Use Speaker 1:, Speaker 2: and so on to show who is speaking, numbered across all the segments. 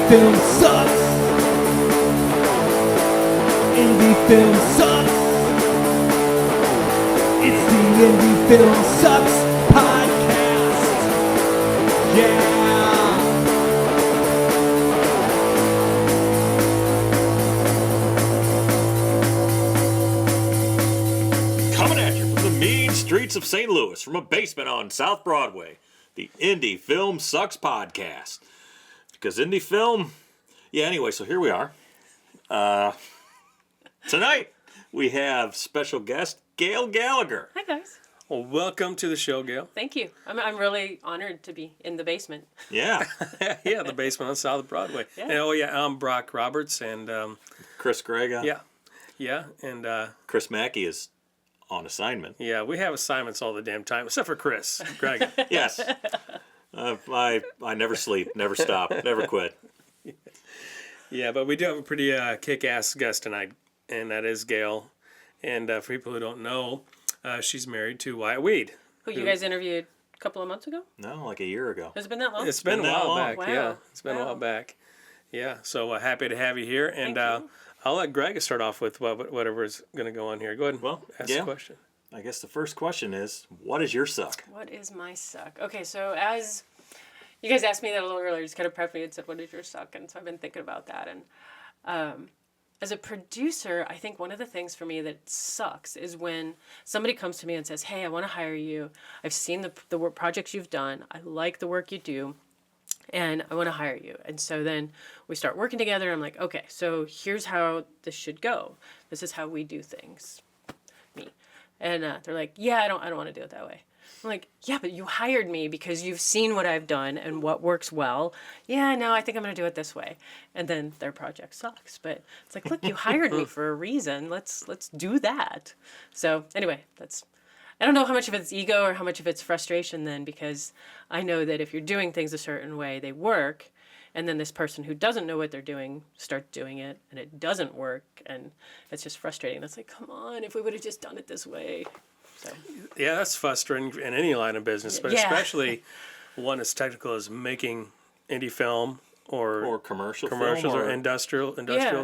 Speaker 1: film sucks. Indie film sucks. It's the Indie Film Sucks podcast. Yeah.
Speaker 2: Coming at you from the mean streets of St. Louis, from a basement on South Broadway, the Indie Film Sucks podcast. Because indie film, anyway, so here we are. Tonight, we have special guest, Gayle Gallagher.
Speaker 3: Hi, guys.
Speaker 4: Well, welcome to the show, Gayle.
Speaker 3: Thank you. I'm really honored to be in the basement.
Speaker 2: Yeah.
Speaker 4: Yeah, the basement on South Broadway.
Speaker 3: Yeah.
Speaker 4: And, I'm Brock Roberts, and
Speaker 2: Chris Grega.
Speaker 4: and
Speaker 2: Chris Mackey is on assignment.
Speaker 4: yeah, we have assignments all the damn time, except for Chris Greg.
Speaker 2: Yes. I never sleep, never stop, never quit.
Speaker 4: Yeah, but we do have a pretty kick-ass guest tonight, and that is Gayle. And for people who don't know, she's married to Wyatt Weed.
Speaker 3: Who you guys interviewed a couple of months ago?
Speaker 2: No, like a year ago.
Speaker 3: Has it been that long?
Speaker 4: It's been a
Speaker 2: been that
Speaker 4: while
Speaker 2: long.
Speaker 4: back.
Speaker 3: Wow.
Speaker 4: Yeah, it's been a
Speaker 3: Wow.
Speaker 4: while back. Yeah, so happy to have you here. And
Speaker 3: Thank you.
Speaker 4: I'll let Greg start off with whatever is going to go on here. Go ahead and
Speaker 2: Well,
Speaker 4: ask
Speaker 2: yeah.
Speaker 4: the question.
Speaker 2: I guess the first question is, what is your suck?
Speaker 3: What is my suck? Okay, so as you guys asked me that a little earlier, just kind of prepped me and said, what is your suck? And so I've been thinking about that. And as a producer, I think one of the things for me that sucks is when somebody comes to me and says, hey, I want to hire you. I've seen the work projects you've done. I like the work you do. And I want to hire you. And so then we start working together. I'm like, okay, so here's how this should go. This is how we do things. Me. And they're like, yeah, I don't want to do it that way. I'm like, yeah, but you hired me because you've seen what I've done and what works well. Yeah, no, I think I'm going to do it this way. And then their project sucks. But it's like, look, you hired me for a reason. Let's do that. So anyway, I don't know how much of it's ego or how much of it's frustration then, because I know that if you're doing things a certain way, they work. And then this person who doesn't know what they're doing starts doing it and it doesn't work. And it's just frustrating. It's like, come on, if we would have just done it this way. So.
Speaker 4: Yeah, that's frustrating in any line of business, but
Speaker 3: Yeah.
Speaker 4: especially one as technical as making indie film or
Speaker 2: commercials
Speaker 4: commercials
Speaker 2: film,
Speaker 4: or industrial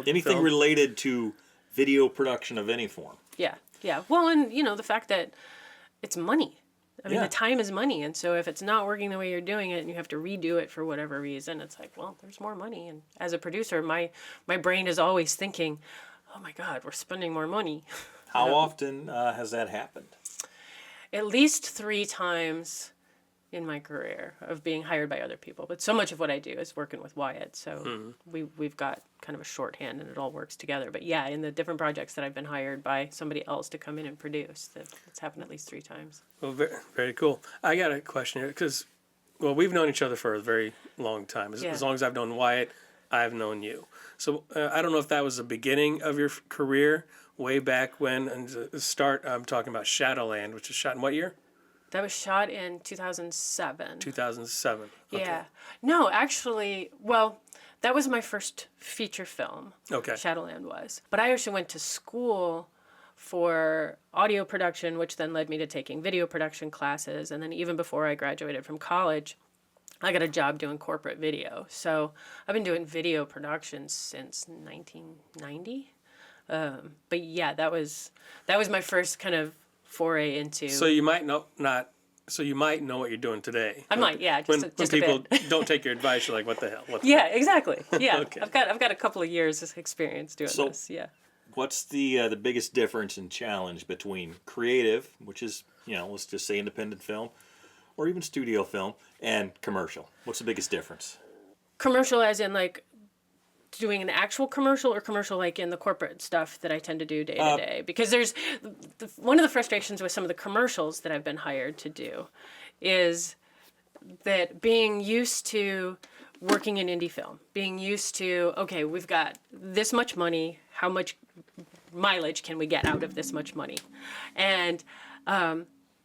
Speaker 2: anything
Speaker 4: film.
Speaker 2: related to video production of any form.
Speaker 3: Yeah. Well, and, the fact that it's money. I mean,
Speaker 2: Yeah.
Speaker 3: the time is money. And so if it's not working the way you're doing it and you have to redo it for whatever reason, it's like, well, there's more money. And as a producer, my brain is always thinking, oh, my God, we're spending more money.
Speaker 2: How often has that happened?
Speaker 3: At least 3 times in my career of being hired by other people. But so much of what I do is working with Wyatt. So we've got kind of a shorthand and it all works together. But yeah, in the different projects that I've been hired by somebody else to come in and produce, it's happened at least 3 times.
Speaker 4: Well, very, very cool. I got a question here because, we've known each other for a very long time. As long as I've known Wyatt, I've known you. So I don't know if that was the beginning of your career, way back when, and the start, I'm talking about Shadowland, which was shot in what year?
Speaker 3: That was shot in 2007.
Speaker 4: 2007. Okay.
Speaker 3: Yeah. No, actually, well, that was my first feature film.
Speaker 4: Okay.
Speaker 3: Shadowland was. But I actually went to school for audio production, which then led me to taking video production classes. And then even before I graduated from college, I got a job doing corporate video. So I've been doing video production since 1990. But yeah, that was my first kind of foray into.
Speaker 4: So you might know what you're doing today.
Speaker 3: I might, yeah.
Speaker 4: When
Speaker 3: Just
Speaker 4: people
Speaker 3: a bit.
Speaker 4: don't take your advice, you're like, what the hell?
Speaker 3: Yeah, exactly. Yeah,
Speaker 4: Okay.
Speaker 3: I've got a couple of years of experience doing
Speaker 2: So-
Speaker 3: this. Yeah.
Speaker 2: What's the biggest difference and challenge between creative, which is, let's just say independent film, or even studio film, and commercial? What's the biggest difference?
Speaker 3: Commercial, as in like doing an actual commercial, or commercial like in the corporate stuff that I tend to do day to day? Because there's one of the frustrations with some of the commercials that I've been hired to do is that being used to working in indie film, being used to, okay, we've got this much money, how much mileage can we get out of this much money? And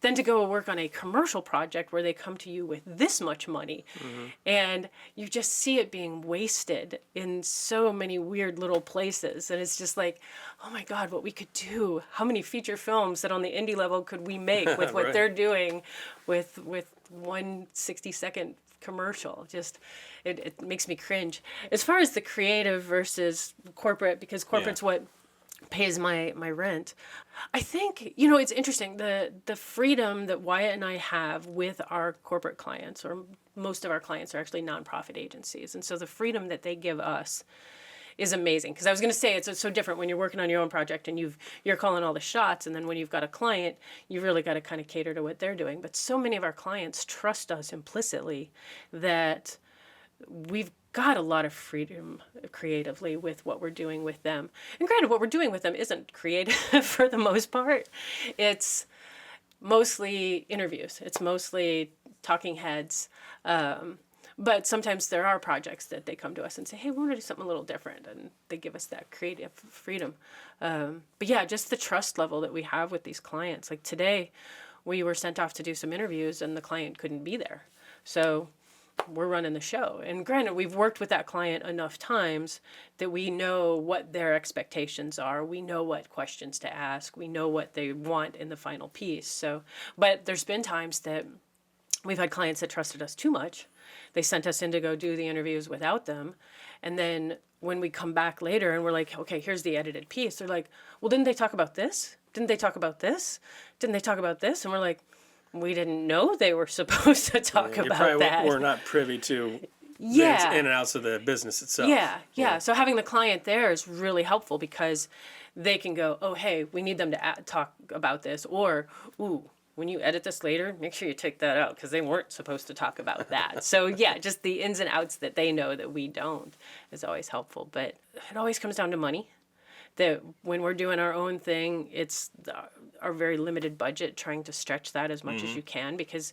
Speaker 3: then to go work on a commercial project where they come to you with this much money, and you just see it being wasted in so many weird little places. And it's just like, oh my God, what we could do. How many feature films that on the indie level could we make with what
Speaker 4: Right.
Speaker 3: they're doing with one 60-second commercial. Just it makes me cringe. As far as the creative versus corporate, because corporate's what pays my rent. I think, it's interesting, the freedom that Wyatt and I have with our corporate clients, or most of our clients are actually nonprofit agencies. And so the freedom that they give us is amazing. Because I was going to say, it's so different when you're working on your own project and you're calling all the shots. And then when you've got a client, you really got to kind of cater to what they're doing. But so many of our clients trust us implicitly that we've got a lot of freedom creatively with what we're doing with them. And granted, what we're doing with them isn't creative for the most part. It's mostly interviews. It's mostly talking heads. But sometimes there are projects that they come to us and say, hey, we want to do something a little different. And they give us that creative freedom. But yeah, just the trust level that we have with these clients. Like today, we were sent off to do some interviews and the client couldn't be there. So we're running the show. And granted, we've worked with that client enough times that we know what their expectations are. We know what questions to ask. We know what they want in the final piece. So, but there's been times that we've had clients that trusted us too much. They sent us in to go do the interviews without them. And then when we come back later and we're like, okay, here's the edited piece. They're like, well, didn't they talk about this? Didn't they talk about this? Didn't they talk about this? And we're like, we didn't know they were supposed to talk about that.
Speaker 4: We're not privy to the in and outs of the business itself.
Speaker 3: Yeah. So having the client there is really helpful because they can go, oh, hey, we need them to talk about this. Or, ooh, when you edit this later, make sure you take that out because they weren't supposed to talk about that. So yeah, just the ins and outs that they know that we don't is always helpful. But it always comes down to money. That when we're doing our own thing, it's our very limited budget, trying to stretch that as much as you can, because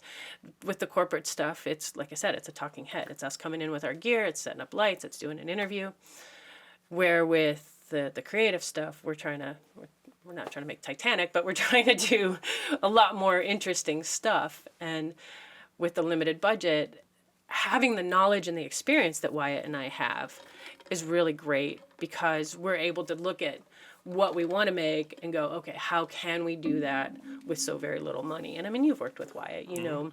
Speaker 3: with the corporate stuff, it's like I said, it's a talking head. It's us coming in with our gear, it's setting up lights, it's doing an interview. Where with the creative stuff, we're not trying to make Titanic, but we're trying to do a lot more interesting stuff. And with the limited budget, having the knowledge and the experience that Wyatt and I have is really great because we're able to look at what we want to make and go, okay, how can we do that with so very little money? And I mean, you've worked with Wyatt, you know,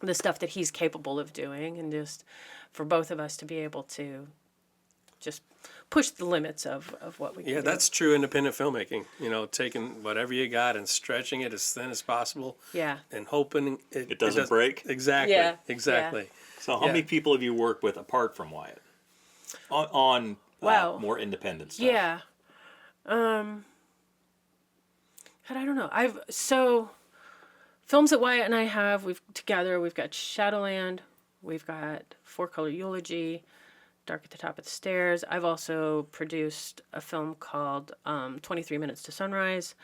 Speaker 3: the stuff that he's capable of doing, and just for both of us to be able to just push the limits of what we can do.
Speaker 4: Yeah, that's true independent filmmaking. You know, taking whatever you got and stretching it as thin as possible.
Speaker 3: Yeah.
Speaker 4: And hoping
Speaker 2: it doesn't break.
Speaker 4: Exactly.
Speaker 3: Yeah.
Speaker 4: Exactly.
Speaker 3: Yeah.
Speaker 2: So how many people have you worked with apart from Wyatt on more independent stuff?
Speaker 3: Yeah. But I don't know. So films that Wyatt and I have, we've got Shadowland, we've got 4-Color Eulogy, Dark at the Top of the Stairs. I've also produced a film called 23 Minutes to Sunrise.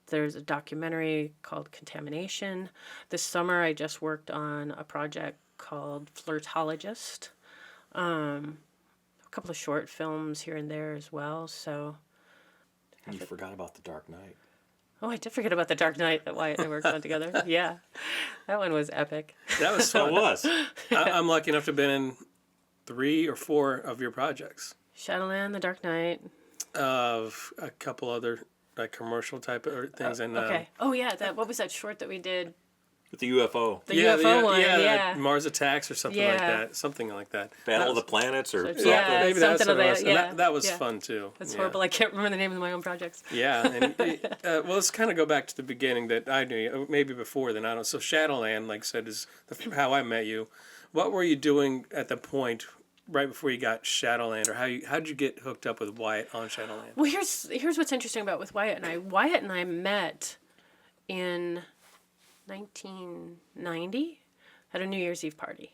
Speaker 3: There's a documentary called Contamination. This summer I just worked on a project called Flirtologist. A couple of short films here and there as well. So
Speaker 2: you forgot about The Dark Knight.
Speaker 3: Oh, I did forget about The Dark Knight that Wyatt and I worked on together. Yeah, that one was epic.
Speaker 4: That was fun.
Speaker 2: It was.
Speaker 4: I'm lucky enough to have been in 3 or 4 of your projects.
Speaker 3: Shadowland, The Dark Knight.
Speaker 4: Of a couple other like commercial type of things. And
Speaker 3: okay. Oh yeah, what was that short that we did?
Speaker 2: With the UFO.
Speaker 3: The UFO one,
Speaker 4: yeah. Mars Attacks or something like
Speaker 3: Yeah.
Speaker 4: that. Something like that.
Speaker 2: Battle of the Planets or something.
Speaker 3: Yeah,
Speaker 4: Maybe that's
Speaker 3: something
Speaker 4: what it
Speaker 3: of
Speaker 4: was.
Speaker 3: that,
Speaker 4: And
Speaker 3: yeah.
Speaker 4: that was
Speaker 3: Yeah.
Speaker 4: fun too.
Speaker 3: That's
Speaker 4: Yeah.
Speaker 3: horrible. I can't remember the names of my own projects.
Speaker 4: Yeah, and well, let's kind of go back to the beginning that I knew you, maybe before then. I don't. So Shadowland, like I said, is how I met you. What were you doing at the point right before you got Shadowland, or how did you get hooked up with Wyatt on Shadowland?
Speaker 3: Well, here's what's interesting about with Wyatt and I. Wyatt and I met in 1990 at a New Year's Eve party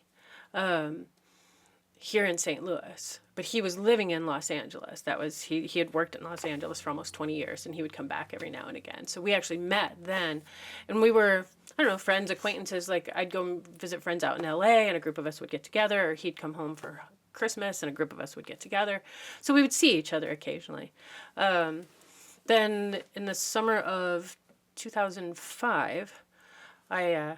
Speaker 3: here in St. Louis. But he was living in Los Angeles. That was he had worked in Los Angeles for almost 20 years, and he would come back every now and again. So we actually met then, and we were, I don't know, friends, acquaintances. Like I'd go visit friends out in LA, and a group of us would get together, or he'd come home for Christmas, and a group of us would get together. So we would see each other occasionally. Then in the summer of 2005, I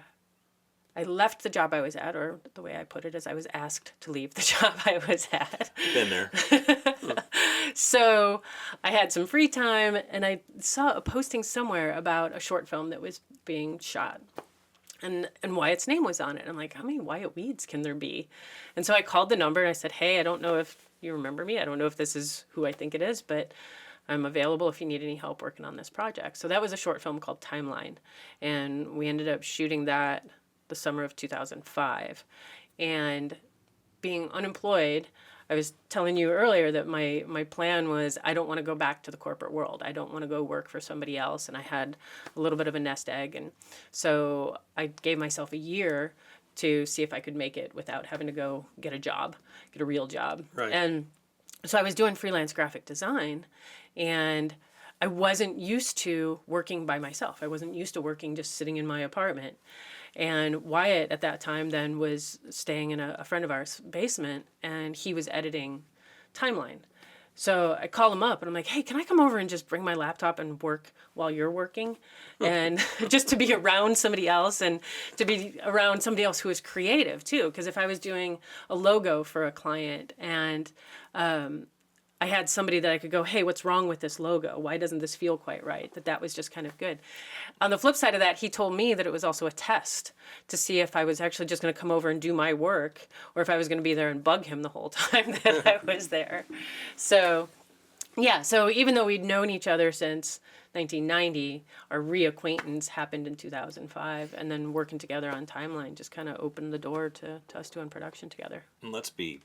Speaker 3: left the job I was at, or the way I put it is I was asked to leave the job I was at.
Speaker 2: Been there.
Speaker 3: So I had some free time, and I saw a posting somewhere about a short film that was being shot. And Wyatt's name was on it. I'm like, how many Wyatt Weeds can there be? And so I called the number and I said, hey, I don't know if you remember me. I don't know if this is who I think it is, but I'm available if you need any help working on this project. So that was a short film called Timeline. And we ended up shooting that the summer of 2005. And being unemployed, I was telling you earlier that my plan was I don't want to go back to the corporate world. I don't want to go work for somebody else. And I had a little bit of a nest egg. And so I gave myself a year to see if I could make it without having to go get a job, get a real job.
Speaker 4: Right.
Speaker 3: And so I was doing freelance graphic design, and I wasn't used to working by myself. I wasn't used to working just sitting in my apartment. And Wyatt at that time then was staying in a friend of ours' basement, and he was editing Timeline. So I call him up and I'm like, hey, can I come over and just bring my laptop and work while you're working? And just to be around somebody else and to be around somebody else who is creative too. Because if I was doing a logo for a client and I had somebody that I could go, hey, what's wrong with this logo? Why doesn't this feel quite right? That was just kind of good. On the flip side of that, he told me that it was also a test to see if I was actually just going to come over and do my work or if I was going to be there and bug him the whole time that I was there. So, yeah, so even though we'd known each other since 1990, our reacquaintance happened in 2005, and then working together on Timeline just kind of opened the door to us doing production together.
Speaker 2: And let's be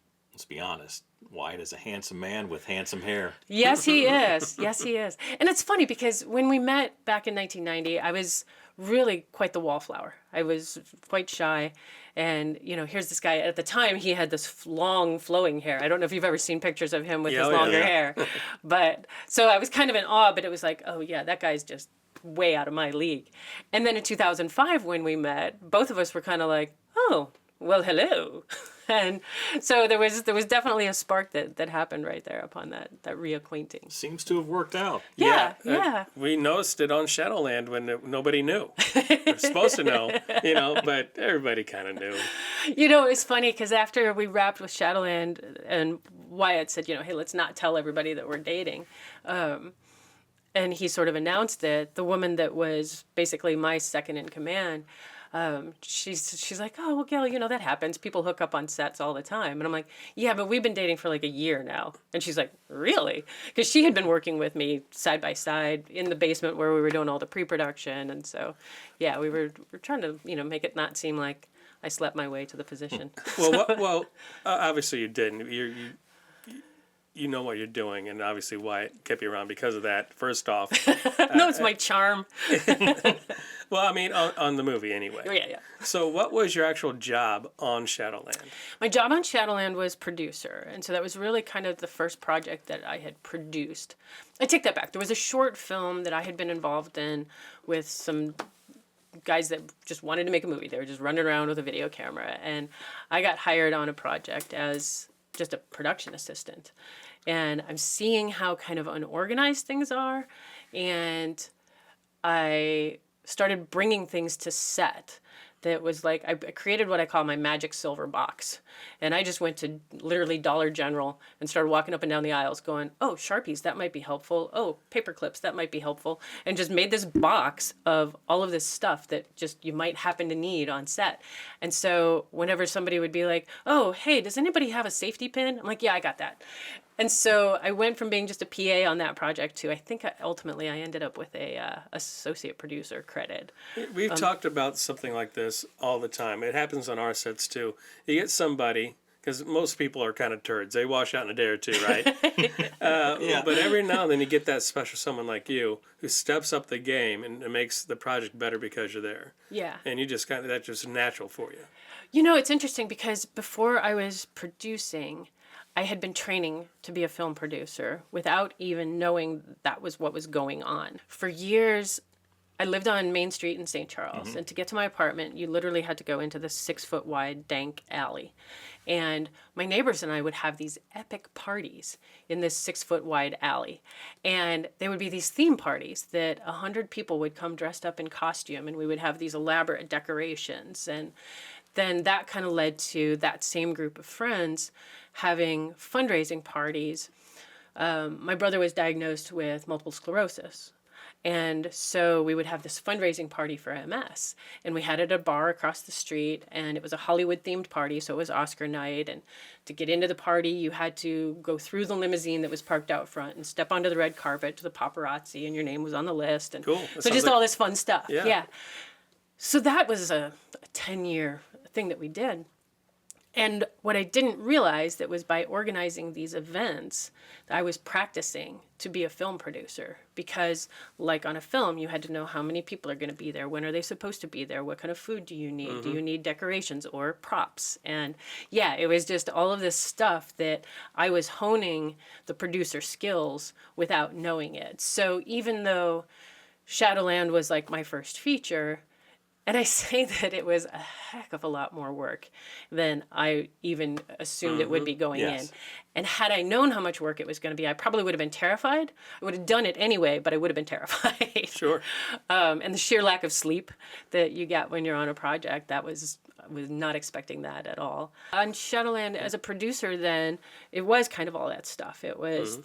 Speaker 2: honest. Wyatt is a handsome man with handsome hair.
Speaker 3: Yes, he is. Yes, he is. And it's funny because when we met back in 1990, I was really quite the wallflower. I was quite shy. And, you know, here's this guy. At the time, he had this long flowing hair. I don't know if you've ever seen pictures of him with his longer hair. But so I was kind of in awe, but it was like, oh, yeah, that guy's just way out of my league. And then in 2005, when we met, both of us were kind of like, oh, well, hello. And so there was definitely a spark that happened right there upon that reacquainting.
Speaker 2: Seems to have worked out.
Speaker 3: Yeah.
Speaker 4: We noticed it on Shadowland when nobody knew. They're supposed to know, you know, but everybody kind of knew.
Speaker 3: You know, it's funny because after we wrapped with Shadowland and Wyatt said, you know, hey, let's not tell everybody that we're dating. And he sort of announced it. The woman that was basically my second in command, she's like, oh, well, Gayle, you know, that happens. People hook up on sets all the time. And I'm like, yeah, but we've been dating for like a year now. And she's like, really? Because she had been working with me side by side in the basement where we were doing all the pre-production. And so, yeah, we're trying to, you know, make it not seem like I slept my way to the position.
Speaker 4: Well, obviously you didn't. You know what you're doing, and obviously Wyatt kept you around because of that, first off.
Speaker 3: No, it's my charm.
Speaker 4: Well, I mean, on the movie anyway.
Speaker 3: Yeah.
Speaker 4: So what was your actual job on Shadowland?
Speaker 3: My job on Shadowland was producer, and so that was really kind of the first project that I had produced. I take that back. There was a short film that I had been involved in with some guys that just wanted to make a movie. They were just running around with a video camera, and I got hired on a project as just a production assistant. And I'm seeing how kind of unorganized things are, and I started bringing things to set that was like, I created what I call my magic silver box. And I just went to literally Dollar General and started walking up and down the aisles going, oh, Sharpies, that might be helpful. Oh, paper clips, that might be helpful. And just made this box of all of this stuff that just you might happen to need on set. And so whenever somebody would be like, oh, hey, does anybody have a safety pin? I'm like, yeah, I got that. And so I went from being just a PA on that project to, I think ultimately I ended up with a associate producer credit.
Speaker 4: We've talked about something like this all the time. It happens on our sets too. You get somebody, because most people are kind of turds. They wash out in a day or two, right?
Speaker 2: Yeah.
Speaker 4: But every now and then you get that special someone like you who steps up the game and makes the project better because you're there.
Speaker 3: Yeah.
Speaker 4: And you just kind of, that's just natural for you.
Speaker 3: You know, it's interesting because before I was producing, I had been training to be a film producer without even knowing that was what was going on. For years, I lived on Main Street in St. Charles, and to get to my apartment, you literally had to go into this 6-foot wide dank alley. And my neighbors and I would have these epic parties in this 6-foot wide alley. And they would be these theme parties that 100 people would come dressed up in costume, and we would have these elaborate decorations. And then that kind of led to that same group of friends having fundraising parties. My brother was diagnosed with multiple sclerosis. And so we would have this fundraising party for MS. And we had it at a bar across the street. And it was a Hollywood themed party. So it was Oscar night. And to get into the party, you had to go through the limousine that was parked out front and step onto the red carpet to the paparazzi. And your name was on the list. And
Speaker 4: Cool.
Speaker 3: so just all this fun stuff.
Speaker 4: Yeah.
Speaker 3: Yeah. So that was a 10-year thing that we did. And what I didn't realize that was by organizing these events, I was practicing to be a film producer. Because like on a film, you had to know how many people are going to be there. When are they supposed to be there? What kind of food do you need? Do you need decorations or props? And yeah, it was just all of this stuff that I was honing the producer skills without knowing it. So even though Shadowland was like my first feature, and I say that it was a heck of a lot more work than I even assumed it would be going
Speaker 2: Yes.
Speaker 3: in. And had I known how much work it was going to be, I probably would have been terrified. I would have done it anyway, but I would have been terrified.
Speaker 4: Sure.
Speaker 3: And the sheer lack of sleep that you get when you're on a project, I was not expecting that at all. On Shadowland, as a producer then, it was kind of all that stuff. It was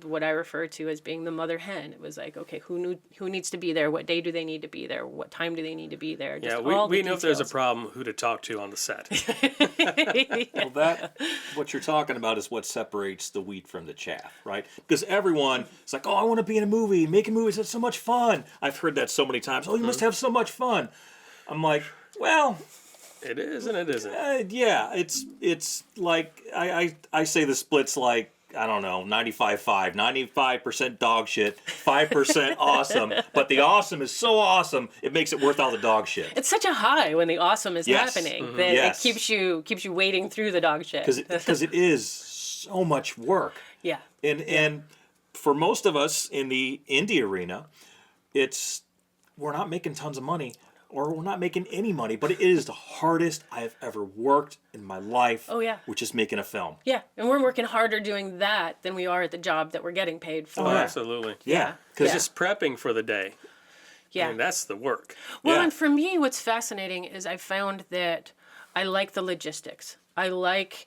Speaker 3: what I refer to as being the mother hen. It was like, okay, who needs to be there? What day do they need to be there? What time do they need to be there? Just
Speaker 4: Yeah,
Speaker 3: all
Speaker 4: we
Speaker 3: the
Speaker 4: know if there's a
Speaker 3: details.
Speaker 4: problem, who to talk to on the set.
Speaker 2: Well, what you're talking about is what separates the wheat from the chaff, right? Because everyone is like, oh, I want to be in a movie. Making movies is so much fun. I've heard that so many times. Oh, you must have so much fun. I'm like, well,
Speaker 4: It is and it isn't.
Speaker 2: yeah, it's like I say the split's like, I don't know, 95-5, 95% dog shit, 5% awesome. But the awesome is so awesome, it makes it worth all the dog shit.
Speaker 3: It's such a high when the awesome is
Speaker 2: Yes.
Speaker 3: happening that
Speaker 2: Yes.
Speaker 3: it keeps you wading through the dog shit.
Speaker 2: Because it is so much work.
Speaker 3: Yeah.
Speaker 2: And for most of us in the indie arena, we're not making tons of money, or we're not making any money, but it is the hardest I've ever worked in my life.
Speaker 3: Oh, yeah.
Speaker 2: Which is making a film.
Speaker 3: Yeah, and we're working harder doing that than we are at the job that we're getting paid for.
Speaker 4: Oh,
Speaker 2: yeah.
Speaker 4: absolutely.
Speaker 2: Yeah.
Speaker 4: Because
Speaker 3: Yeah.
Speaker 4: just prepping for the day,
Speaker 3: Yeah.
Speaker 4: I mean, that's the work.
Speaker 3: Well,
Speaker 2: Yeah.
Speaker 3: and for me, what's fascinating is I found that I like the logistics. I like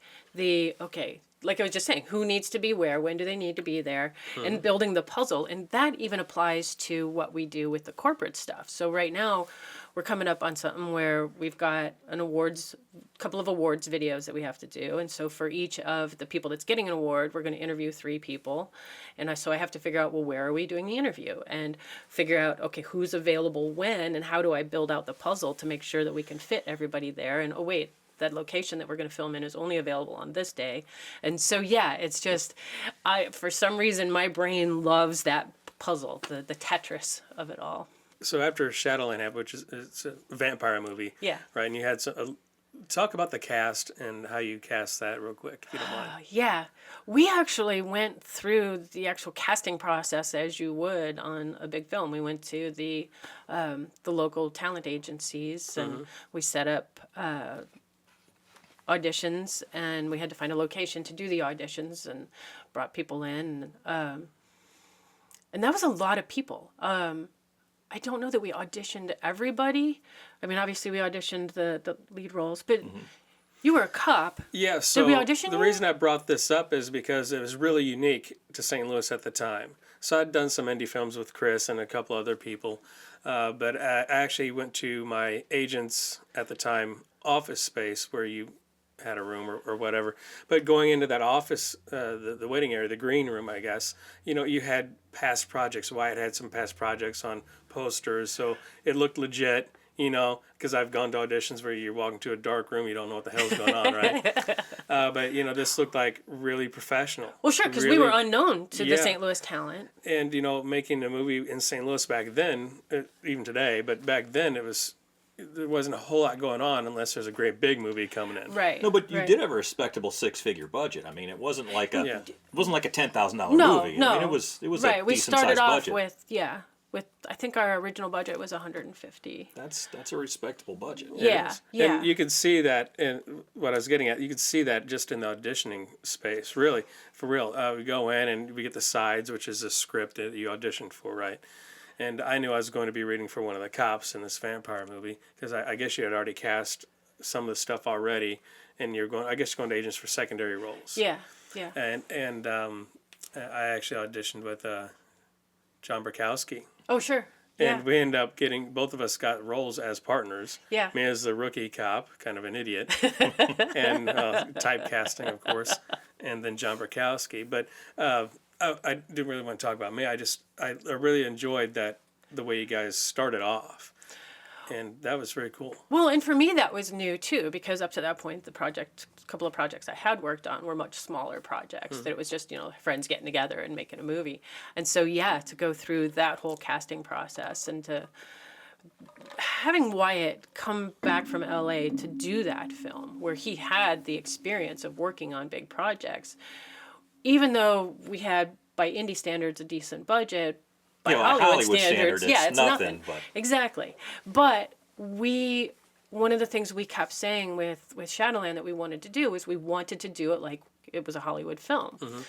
Speaker 3: like I was just saying, who needs to be where, when do they need to be there, and building the puzzle. And that even applies to what we do with the corporate stuff. So right now, we're coming up on something where we've got couple of awards videos that we have to do. And so for each of the people that's getting an award, we're going to interview 3 people. And so I have to figure out, well, where are we doing the interview? And figure out, okay, who's available when, and how do I build out the puzzle to make sure that we can fit everybody there? And, oh, wait, that location that we're going to film in is only available on this day. And so, yeah, it's just, for some reason, my brain loves that puzzle, the Tetris of it all.
Speaker 4: So after Shadowland, which is it's a vampire movie,
Speaker 3: Yeah.
Speaker 4: right? And you had talk about the cast and how you cast that real quick, if you don't mind.
Speaker 3: Yeah, we actually went through the actual casting process as you would on a big film. We went to the local talent agencies and we set up auditions, and we had to find a location to do the auditions and brought people in. And that was a lot of people. I don't know that we auditioned everybody. I mean, obviously we auditioned the lead roles, but you were a cop.
Speaker 4: Yeah, so
Speaker 3: we audition
Speaker 4: the
Speaker 3: you?
Speaker 4: reason I brought this up is because it was really unique to St. Louis at the time. So I'd done some indie films with Chris and a couple other people, but I actually went to my agent's, at the time, office space where you had a room or whatever. But going into that office, the waiting area, the green room, I guess, you had past projects. Wyatt had some past projects on posters, so it looked legit, because I've gone to auditions where you're walking to a dark room, you don't know what the hell's going on, right? But, this looked like really professional.
Speaker 3: Well, sure, because we
Speaker 4: Really-
Speaker 3: were unknown to the
Speaker 4: Yeah.
Speaker 3: St. Louis talent.
Speaker 4: And, making a movie in St. Louis back then, even today, but back then there wasn't a whole lot going on unless there's a great big movie coming in.
Speaker 3: Right.
Speaker 2: No, but you
Speaker 3: right.
Speaker 2: did have a respectable 6-figure budget. I mean, it wasn't like a
Speaker 4: Yeah.
Speaker 2: it wasn't like a $10,000
Speaker 3: No,
Speaker 2: movie.
Speaker 3: no.
Speaker 2: I mean, it was
Speaker 3: right.
Speaker 2: a
Speaker 3: We
Speaker 2: decent
Speaker 3: started
Speaker 2: sized
Speaker 3: off
Speaker 2: budget.
Speaker 3: with I think our original budget was 150.
Speaker 2: That's a respectable budget.
Speaker 3: Yeah. Yeah.
Speaker 4: And you could see that, and what I was getting at, you could see that just in the auditioning space, really, for real. We go in and we get the sides, which is a script that you auditioned for, right? And I knew I was going to be reading for one of the cops in this vampire movie, because I guess you had already cast some of the stuff already, and you're going to agents for secondary roles.
Speaker 3: Yeah. Yeah.
Speaker 4: And I actually auditioned with John Burkowski.
Speaker 3: Oh, sure. Yeah.
Speaker 4: And we end up getting, both of us got roles as partners.
Speaker 3: Yeah.
Speaker 4: Me as the rookie cop, kind of an idiot, and typecasting, of course, and then John Burkowski. But I didn't really want to talk about me. I really enjoyed the way you guys started off. And that was very cool.
Speaker 3: Well, and for me, that was new too, because up to that point, a couple of projects I had worked on were much smaller projects. That it was just, friends getting together and making a movie. And so, yeah, to go through that whole casting process and to having Wyatt come back from LA to do that film where he had the experience of working on big projects, even though we had, by indie standards, a decent budget, by Hollywood standards, it's nothing.
Speaker 2: But.
Speaker 3: Exactly. But one of the things we kept saying with Shadowland that we wanted to do was we wanted to do it like it was a Hollywood film. Mm-hmm.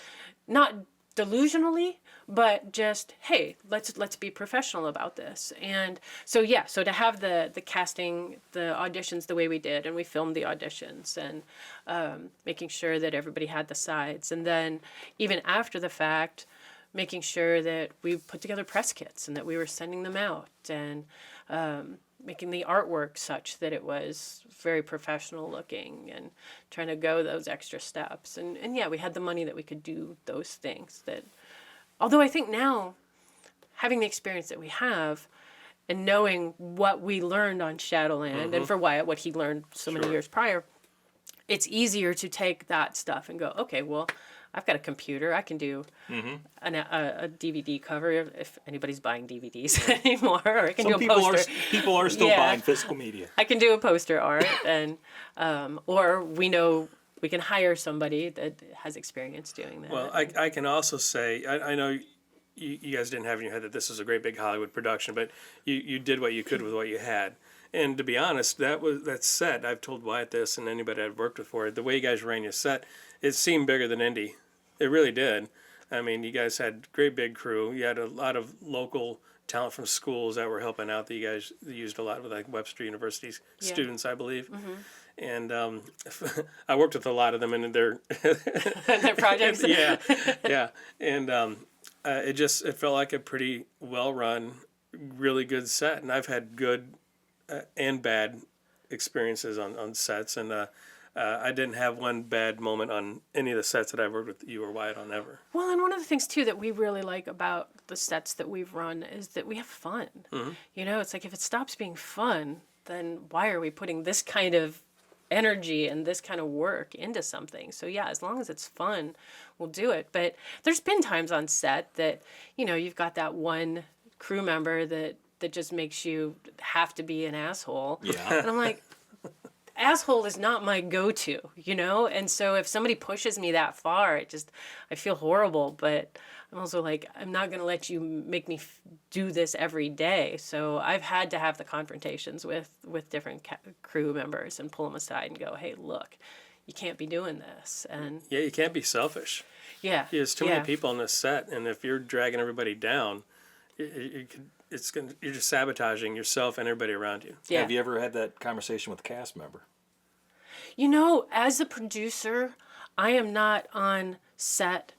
Speaker 3: Not delusionally, but just, hey, let's be professional about this. And so to have the casting, the auditions the way we did, and we filmed the auditions and making sure that everybody had the sides. And then even after the fact, making sure that we put together press kits and that we were sending them out and making the artwork such that it was very professional looking and trying to go those extra steps. And yeah, we had the money that we could do those things. That, although I think now, having the experience that we have and knowing what we learned on Shadowland and for Wyatt, what he learned so many years prior, it's easier to take that stuff and go, okay, well, I've got a computer. I can do a DVD cover if anybody's buying DVDs anymore. Or I can do a poster.
Speaker 2: People are still buying physical media.
Speaker 3: I can do a poster art, and or we know we can hire somebody that has experience doing that.
Speaker 4: Well, I can also say, I know you guys didn't have in your head that this was a great big Hollywood production, but you did what you could with what you had. And to be honest, that set, I've told Wyatt this and anybody I've worked with for it, the way you guys ran your set, it seemed bigger than indie. It really did. I mean, you guys had great big crew. You had a lot of local talent from schools that were helping out that you guys used a lot with, like Webster University's students, I believe. And I worked with a lot of them in their
Speaker 3: their projects.
Speaker 4: yeah. And it felt like a pretty well run, really good set. And I've had good and bad experiences on sets, and I didn't have one bad moment on any of the sets that I've worked with you or Wyatt on ever.
Speaker 3: Well, and one of the things too that we really like about the sets that we've run is that we have fun. It's like if it stops being fun, then why are we putting this kind of energy and this kind of work into something? So yeah, as long as it's fun, we'll do it. But there's been times on set that, you've got that one crew member that just makes you have to be an asshole.
Speaker 2: Yeah.
Speaker 3: And I'm like, asshole is not my go-to, And so if somebody pushes me that far, I feel horrible, but I'm also like, I'm not going to let you make me do this every day. So I've had to have the confrontations with different crew members and pull them aside and go, hey, look, you can't be doing this. And
Speaker 4: yeah, you can't be selfish.
Speaker 3: Yeah.
Speaker 4: There's too many people on this set, and if you're dragging everybody down, you're just sabotaging yourself and everybody around you.
Speaker 3: Yeah.
Speaker 2: Have you ever had that conversation with a cast member?
Speaker 3: As a producer, I am not on set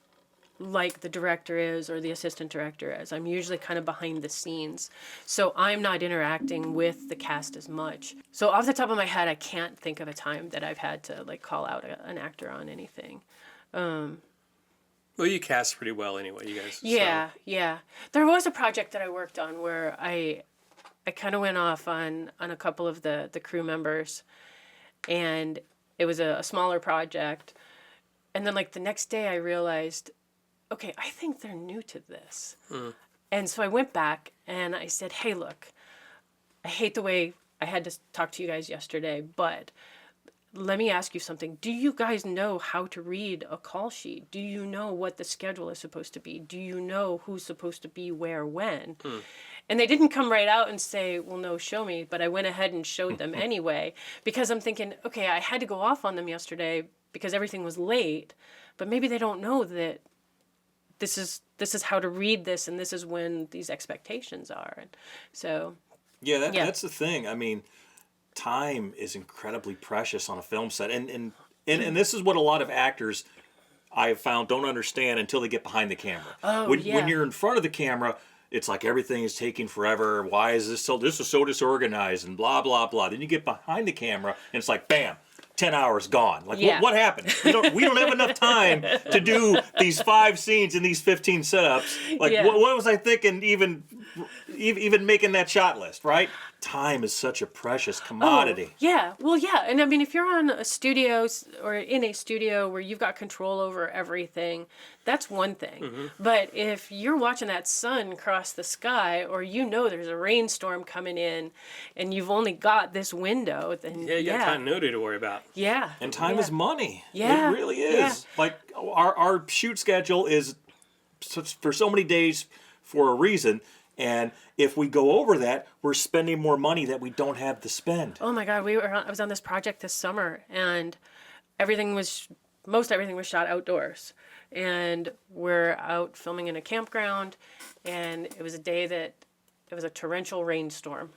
Speaker 3: like the director is or the assistant director is. I'm usually kind of behind the scenes. So I'm not interacting with the cast as much. So off the top of my head, I can't think of a time that I've had to call out an actor on anything.
Speaker 4: Well, you cast pretty well anyway, you guys.
Speaker 3: Yeah. There was a project that I worked on where I kind of went off on a couple of the crew members, and it was a smaller project. And then the next day I realized, okay, I think they're new to this. And so I went back and I said, hey, look, I hate the way I had to talk to you guys yesterday, but let me ask you something. Do you guys know how to read a call sheet? Do you know what the schedule is supposed to be? Do you know who's supposed to be where, when? And they didn't come right out and say, well, no, show me. But I went ahead and showed them anyway, because I'm thinking, okay, I had to go off on them yesterday because everything was late, but maybe they don't know that this is how to read this, and this is when these expectations are. And so
Speaker 2: that's the thing. I mean, time is incredibly precious on a film set, and this is what a lot of actors I have found don't understand until they get behind the camera.
Speaker 3: Oh,
Speaker 2: When you're in front of the camera, it's like everything is taking forever. Why is this is so disorganized and blah, blah, blah. Then you get behind the camera and it's like, bam, 10 hours gone. Like, what happened? We don't have enough time to do these 5 scenes and these 15 setups. Like, what was I thinking even making that shot list, right? Time is such a precious commodity.
Speaker 3: Oh, yeah. Well, yeah. And I mean, if you're on a studio or in a studio where you've got control over everything, that's one thing. Mm-hmm. But if you're watching that sun cross the sky, or there's a rainstorm coming in and you've only got this window, then
Speaker 4: you got continuity to worry about.
Speaker 3: Yeah.
Speaker 2: And time is money.
Speaker 3: Yeah.
Speaker 2: It really is. Yeah. Like our shoot schedule is for so many days for a reason. And if we go over that, we're spending more money that we don't have to spend.
Speaker 3: Oh my God, I was on this project this summer, and most everything was shot outdoors, and we're out filming in a campground, and it was a day that it was a torrential rainstorm.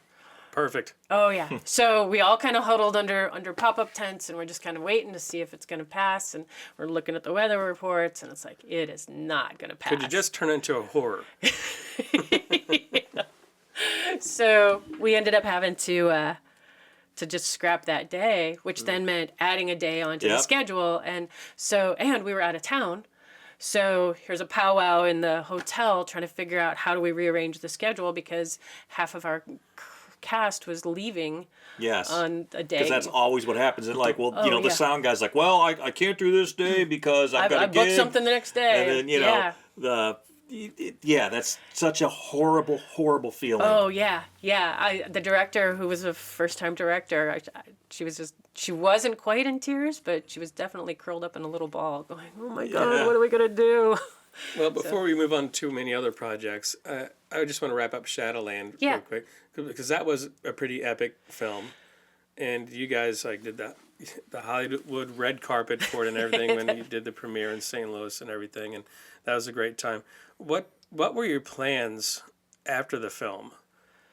Speaker 4: Perfect.
Speaker 3: Oh yeah. So we all kind of huddled under pop-up tents, and we're just kind of waiting to see if it's going to pass, and we're looking at the weather reports, and it's like, it is not going to pass.
Speaker 4: Could you just turn into a horror?
Speaker 3: So we ended up having to just scrap that day, which then meant adding a day onto the schedule. And we were out of town. So here's a powwow in the hotel trying to figure out how do we rearrange the schedule, because half of our cast was leaving on a day.
Speaker 2: Because that's always what happens. And the sound guy's like, well, I can't do this day because I've got a gig.
Speaker 3: I booked something the next day.
Speaker 2: And then, that's such a horrible, horrible feeling.
Speaker 3: Oh, yeah. Yeah. The director, who was a first-time director, she wasn't quite in tears, but she was definitely curled up in a little ball going, oh, my God, what are we going to do?
Speaker 4: Well, before we move on to many other projects, I just want to wrap up Shadowland real quick, because that was a pretty epic film. And you guys did the Hollywood red carpet for it and everything when you did the premiere in St. Louis and everything, and that was a great time. What were your plans after the film?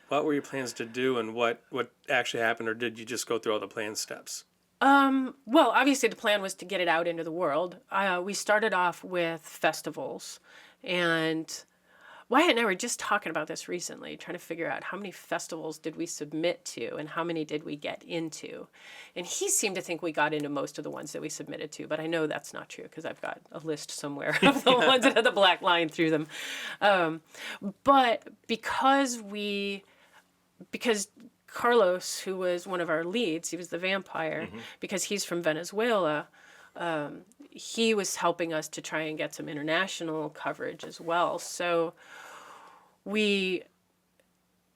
Speaker 4: What were your plans to do, and what actually happened, or did you just go through all the plan steps?
Speaker 3: Well, obviously the plan was to get it out into the world. We started off with festivals, and Wyatt and I were just talking about this recently, trying to figure out how many festivals did we submit to and how many did we get into. And he seemed to think we got into most of the ones that we submitted to, but I know that's not true because I've got a list somewhere of the ones that had the black line through them. But because Carlos, who was one of our leads, he was the vampire, because he's from Venezuela, he was helping us to try and get some international coverage as well. So we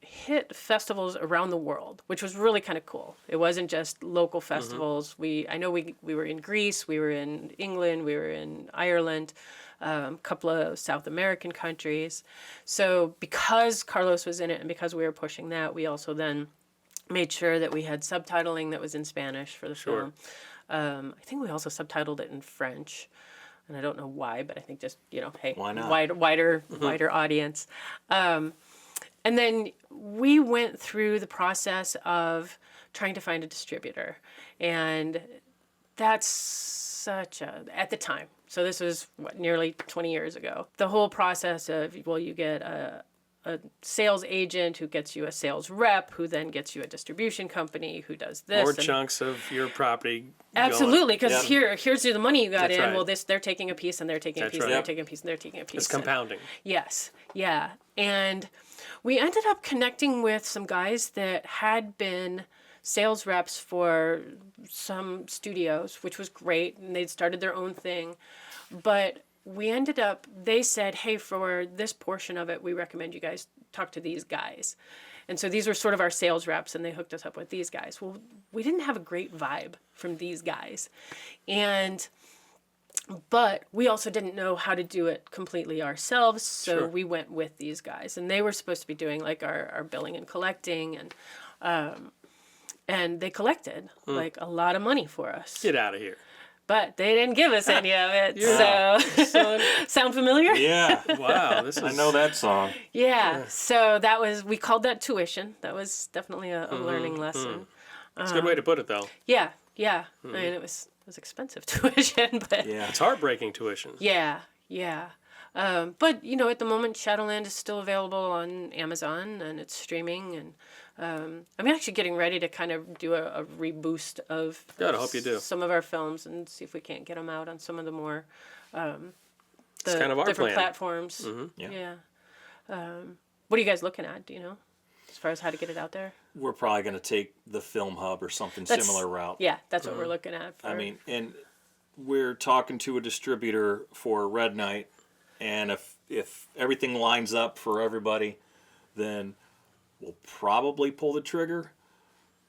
Speaker 3: hit festivals around the world, which was really kind of cool. It wasn't just local festivals. I know we were in Greece, we were in England, we were in Ireland, a couple of South American countries. So because Carlos was in it and because we were pushing that, we also then made sure that we had subtitling that was in Spanish for the film. I think we also subtitled it in French, and I don't know why, but I think just, hey,
Speaker 2: why not?
Speaker 3: wider audience. And then we went through the process of trying to find a distributor, and that's at the time, so this was nearly 20 years ago, the whole process of, you get a sales agent who gets you a sales rep, who then gets you a distribution company who does this.
Speaker 4: More chunks of your property.
Speaker 3: Absolutely, because here's the money you got
Speaker 4: That's
Speaker 3: in.
Speaker 4: right.
Speaker 3: Well, they're taking a piece, and they're taking a piece, and they're taking a piece, and they're taking a piece.
Speaker 4: It's compounding.
Speaker 3: Yes, yeah. And we ended up connecting with some guys that had been sales reps for some studios, which was great, and they'd started their own thing. But they said, hey, for this portion of it, we recommend you guys talk to these guys. And so these were sort of our sales reps, and they hooked us up with these guys. Well, we didn't have a great vibe from these guys. But we also didn't know how to do it completely ourselves, so we went with these guys. And they were supposed to be doing our billing and collecting, and they collected a lot of money for us.
Speaker 4: Get out of here.
Speaker 3: But they didn't give us any of it, so sound familiar?
Speaker 2: Yeah.
Speaker 4: Wow,
Speaker 2: I know that song.
Speaker 3: Yeah. So we called that tuition. That was definitely a learning lesson.
Speaker 4: It's a good way to put it, though.
Speaker 3: Yeah. I mean, it was expensive tuition, but
Speaker 4: it's heartbreaking tuition.
Speaker 3: Yeah. But at the moment, Shadowland is still available on Amazon and it's streaming. And I'm actually getting ready to kind of do a reboost of
Speaker 4: Good, I hope you do.
Speaker 3: some of our films and see if we can't get them out on some of the more
Speaker 4: It's kind of our
Speaker 3: different
Speaker 4: plan.
Speaker 3: platforms.
Speaker 2: Yeah.
Speaker 3: What are you guys looking at? Do you know, as far as how to get it out there?
Speaker 2: We're probably going to take the Film Hub or something
Speaker 3: That's-
Speaker 2: similar route.
Speaker 3: Yeah, that's what we're looking at. For,
Speaker 2: I mean, and we're talking to a distributor for Red Knight, and if everything lines up for everybody, then we'll probably pull the trigger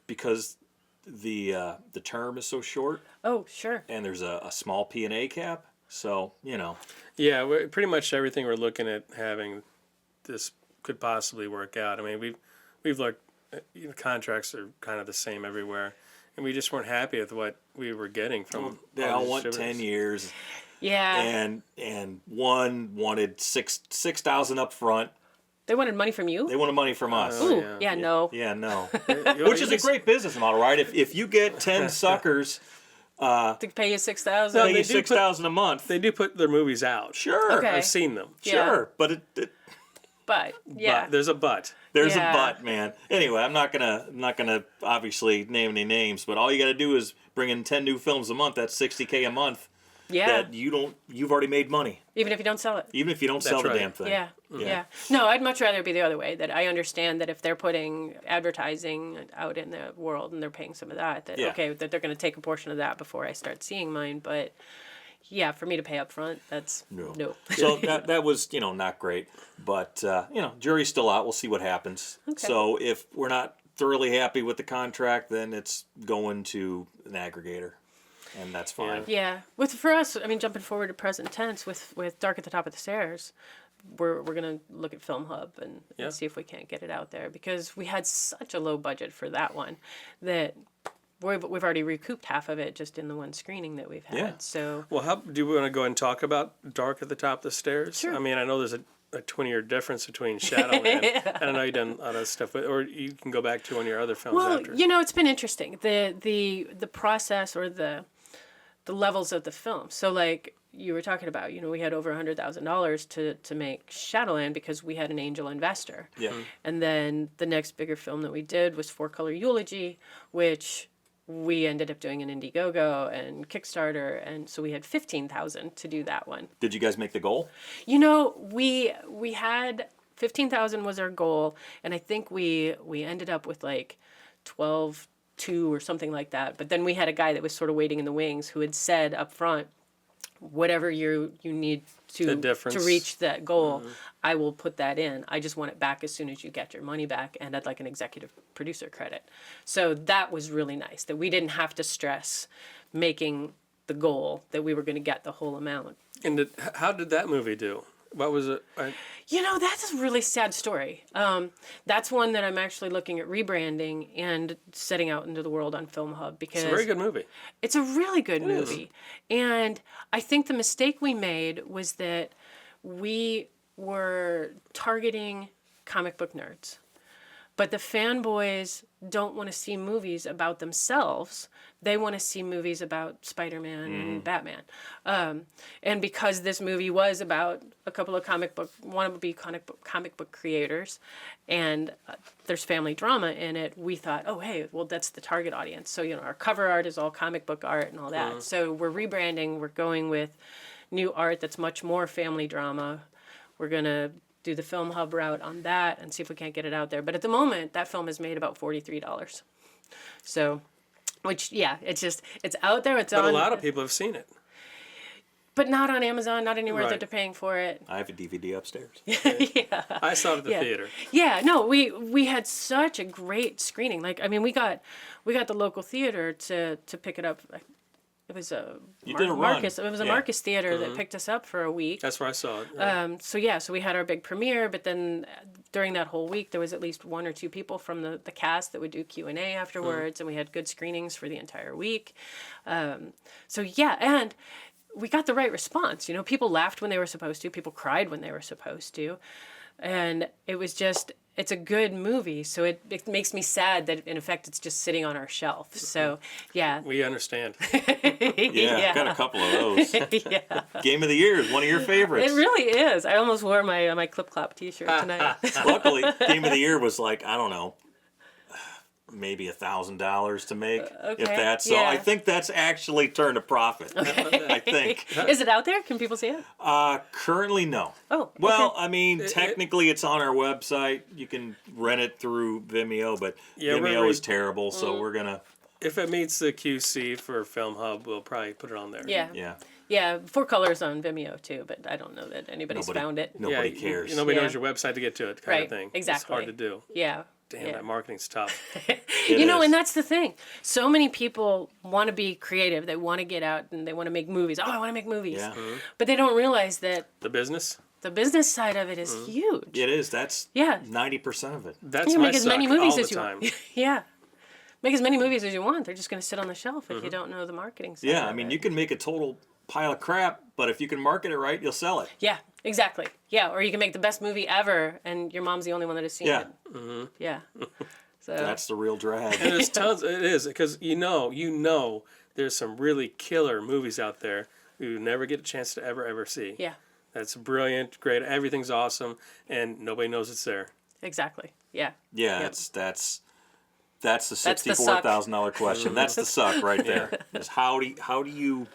Speaker 2: because the term is so short,
Speaker 3: oh, sure.
Speaker 2: and there's a small P&A cap. So
Speaker 4: Yeah, pretty much everything we're looking at having this could possibly work out. I mean, we've looked. Contracts are kind of the same everywhere, and we just weren't happy with what we were getting from.
Speaker 2: they
Speaker 4: all
Speaker 2: all
Speaker 4: these
Speaker 2: want
Speaker 4: distributors.
Speaker 2: 10 years,
Speaker 3: Yeah,
Speaker 2: and one wanted 6,000 up front.
Speaker 3: they wanted money from you.
Speaker 2: They wanted money from us.
Speaker 3: Ooh,
Speaker 4: yeah.
Speaker 3: yeah, no.
Speaker 2: Yeah, no.
Speaker 4: You
Speaker 2: Which is a great business model, right? If you get 10 suckers,
Speaker 3: To pay you $6,000.
Speaker 2: pay you
Speaker 4: do put-
Speaker 2: $6,000 a month.
Speaker 4: They do put their movies out.
Speaker 2: Sure,
Speaker 3: Okay.
Speaker 4: I've seen them.
Speaker 3: Yeah.
Speaker 2: sure, but it
Speaker 3: But yeah,
Speaker 4: But there's a but.
Speaker 2: there's
Speaker 3: Yeah.
Speaker 2: a but, man. Anyway, I'm not gonna obviously name any names, but all you got to do is bring in 10 new films a month. That's $60K a month.
Speaker 3: yeah.
Speaker 2: That you've already made money,
Speaker 3: Even if you don't sell it.
Speaker 2: even if you don't sell
Speaker 4: That's
Speaker 2: the
Speaker 4: right.
Speaker 2: damn thing.
Speaker 3: Yeah, yeah. No, I'd much rather be the other way. That I understand that if they're putting advertising out in the world and they're paying some of that, that
Speaker 2: Yeah.
Speaker 3: okay, that they're going to take a portion of that before I start seeing mine. But yeah, for me to pay up front, that's no.
Speaker 2: So that was not great, but jury's still out. We'll see what happens.
Speaker 3: Okay.
Speaker 2: So if we're not thoroughly happy with the contract, then it's going to an aggregator, and that's fine.
Speaker 3: Yeah, for us, I mean, jumping forward to present tense with Dark at the Top of the Stairs, we're gonna look at Film Hub and
Speaker 4: Yeah.
Speaker 3: see if we can't get it out there because we had such a low budget for that one that we've already recouped half of it just in the one screening that we've had.
Speaker 2: Yeah.
Speaker 3: So
Speaker 4: Well, how do you want to go and talk about Dark at the Top of the Stairs?
Speaker 3: Sure.
Speaker 4: I mean, I know there's a 20-year difference between Shadowland. I don't know you've done other stuff, or you can go back to one of your other films
Speaker 3: well,
Speaker 4: after.
Speaker 3: it's been interesting the process or the levels of the film. So like you were talking about, we had over $100,000 to make Shadowland because we had an angel investor.
Speaker 2: Yeah.
Speaker 3: And then the next bigger film that we did was Four Color Eulogy, which we ended up doing an Indiegogo and Kickstarter, and so we had $15,000 to do that one.
Speaker 2: Did you guys make the goal?
Speaker 3: We had $15,000 was our goal, and I think we ended up with like 12.2 or something like that. But then we had a guy that was sort of waiting in the wings who had said up front, whatever you need
Speaker 4: The
Speaker 3: to
Speaker 4: difference.
Speaker 3: reach that goal, I will put that in. I just want it back as soon as you get your money back, and I'd like an executive producer credit. So that was really nice that we didn't have to stress making the goal, that we were going to get the whole amount.
Speaker 4: And how did that movie do? What was it?
Speaker 3: That's a really sad story. That's one that I'm actually looking at rebranding and setting out into the world on Film Hub because
Speaker 4: It's a very good movie.
Speaker 3: it's a really good movie. And I think the mistake we made was that we were targeting comic book nerds. But the fanboys don't want to see movies about themselves. They want to see movies about Spider-Man and Batman. And because this movie was about a couple of comic book creators, and there's family drama in it, we thought, oh, hey, well, that's the target audience. So, our cover art is all comic book art and all that. So we're rebranding. We're going with new art that's much more family drama. We're going to do the Film Hub route on that and see if we can't get it out there. But at the moment, that film has made about $43. So, which, it's out there. It's
Speaker 4: But
Speaker 3: on.
Speaker 4: a lot of people have seen it.
Speaker 3: But not on Amazon, not anywhere
Speaker 4: Right.
Speaker 3: that they're paying for it.
Speaker 2: I have a DVD upstairs.
Speaker 4: I saw it at the
Speaker 3: Yeah.
Speaker 4: theater.
Speaker 3: Yeah, no, we had such a great screening. Like, I mean, we got the local theater to pick it up. It was a
Speaker 2: You did a run.
Speaker 3: Marcus. It was a
Speaker 2: Yeah.
Speaker 3: Marcus theater that picked us up for a week.
Speaker 4: That's where I saw it.
Speaker 3: So we had our big premiere, but then during that whole week there was at least one or two people from the cast that would do Q&A afterwards, and we had good screenings for the entire week. And we got the right response. People laughed when they were supposed to, people cried when they were supposed to, and it was just it's a good movie, so it makes me sad that in effect it's just sitting on our shelf. So yeah.
Speaker 4: We understand.
Speaker 2: Yeah, got a couple of those.
Speaker 3: Yeah.
Speaker 2: Game of the Year is one of your favorites.
Speaker 3: It really is. I almost wore my Clip Clop t-shirt tonight.
Speaker 2: Luckily, Game of the Year was like, I don't know, maybe $1,000 to make, if that. So
Speaker 3: yeah.
Speaker 2: I think that's actually turned a profit. I think.
Speaker 3: Is it out there? Can people see it?
Speaker 2: Currently, no.
Speaker 3: Oh,
Speaker 2: Well,
Speaker 3: okay.
Speaker 2: I mean, technically, it's on our website. You can rent it through Vimeo, but Vimeo is terrible, so we're gonna.
Speaker 4: If it meets the QC for Film Hub, we'll probably put it on there.
Speaker 3: Yeah.
Speaker 2: Yeah.
Speaker 3: Yeah, 4Colors on Vimeo too, but I don't know that anybody's found it.
Speaker 2: Nobody
Speaker 4: Yeah,
Speaker 2: cares.
Speaker 4: Nobody
Speaker 3: Yeah.
Speaker 4: knows your website to get to it, kind
Speaker 3: Right,
Speaker 4: of thing.
Speaker 3: exactly.
Speaker 4: It's hard to do.
Speaker 3: Yeah.
Speaker 4: Damn,
Speaker 3: yeah.
Speaker 4: that marketing's tough.
Speaker 3: You know,
Speaker 2: is.
Speaker 3: and that's the thing. So many people want to be creative. They want to get out and they want to make movies. Oh, I want to make movies.
Speaker 2: Yeah.
Speaker 3: But they don't realize that
Speaker 4: The business?
Speaker 3: the business side of it is huge.
Speaker 2: It is. That's
Speaker 3: Yeah.
Speaker 2: 90% of it.
Speaker 4: That's
Speaker 3: You
Speaker 4: my
Speaker 3: make as many
Speaker 4: suck
Speaker 3: movies
Speaker 4: all
Speaker 3: as
Speaker 4: the
Speaker 3: you
Speaker 4: time.
Speaker 3: want. Yeah. Make as many movies as you want. They're just going to sit on the shelf if you don't know the marketing side.
Speaker 2: Yeah,
Speaker 3: of
Speaker 2: I mean,
Speaker 3: it.
Speaker 2: you can make a total pile of crap, but if you can market it right, you'll sell it.
Speaker 3: Yeah, exactly. Yeah, or you can make the best movie ever and your mom's the only one that has seen
Speaker 2: Yeah.
Speaker 3: it. Yeah. So
Speaker 2: That's the real drag.
Speaker 4: And there's tons. It is because you know, there's some really killer movies out there you never get a chance to ever see.
Speaker 3: yeah,
Speaker 4: That's brilliant, great. Everything's awesome, and nobody knows it's there.
Speaker 3: exactly. Yeah.
Speaker 2: Yeah,
Speaker 3: Yep.
Speaker 2: that's the
Speaker 3: That's the suck.
Speaker 2: $64,000 question. That's the suck right there. Is how do you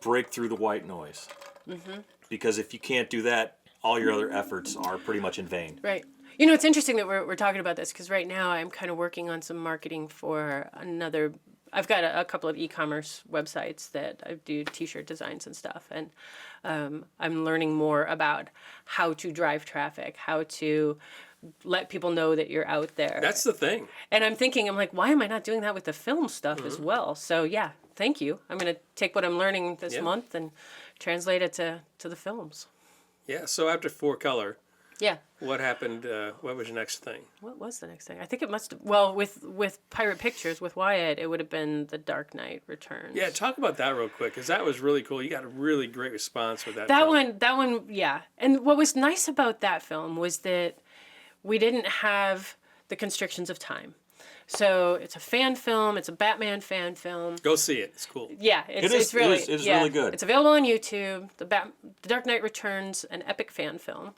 Speaker 2: break through the white noise?
Speaker 3: Mm-hmm.
Speaker 2: Because if you can't do that, all your other efforts are pretty much in vain.
Speaker 3: Right. You know, it's interesting that we're talking about this because right now I'm kind of working on some marketing for another. I've got a couple of e-commerce websites that I do T-shirt designs and stuff, and I'm learning more about how to drive traffic, how to let people know that you're out there.
Speaker 4: That's the thing.
Speaker 3: And I'm like, why am I not doing that with the film stuff as well? So yeah, thank you. I'm going to take what I'm learning this
Speaker 4: Yeah.
Speaker 3: month and translate it to the films.
Speaker 4: Yeah. So after 4Color,
Speaker 3: Yeah.
Speaker 4: what happened? What was your next thing?
Speaker 3: What was the next thing? I think it must have, well, with Pirate Pictures, with Wyatt, it would have been The Dark Knight Returns.
Speaker 4: Yeah, talk about that real quick because that was really cool. You got a really great response with that.
Speaker 3: That
Speaker 4: film.
Speaker 3: one, yeah. And what was nice about that film was that we didn't have the constrictions of time. So it's a fan film. It's a Batman fan film.
Speaker 4: Go see it. It's cool.
Speaker 3: Yeah, it's really
Speaker 2: it is
Speaker 3: yeah.
Speaker 2: really good.
Speaker 3: It's available on YouTube. The Dark Knight Returns, an epic fan film.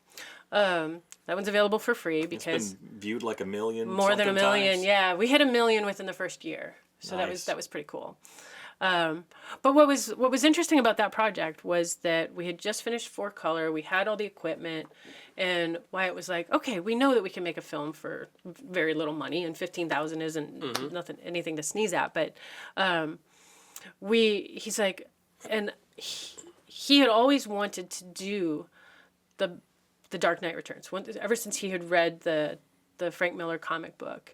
Speaker 3: That one's available for free
Speaker 2: It's
Speaker 3: because
Speaker 2: been viewed like a million.
Speaker 3: more than a
Speaker 2: something
Speaker 3: million.
Speaker 2: times.
Speaker 3: Yeah, we hit 1 million within the first year, so
Speaker 2: Nice.
Speaker 3: that was pretty cool. But what was interesting about that project was that we had just finished 4Color. We had all the equipment, and Wyatt was like, "Okay, we know that we can make a film for very little money, and 15,000 isn't anything to sneeze at." But he's like, and he had always wanted to do the Dark Knight Returns ever since he had read the Frank Miller comic book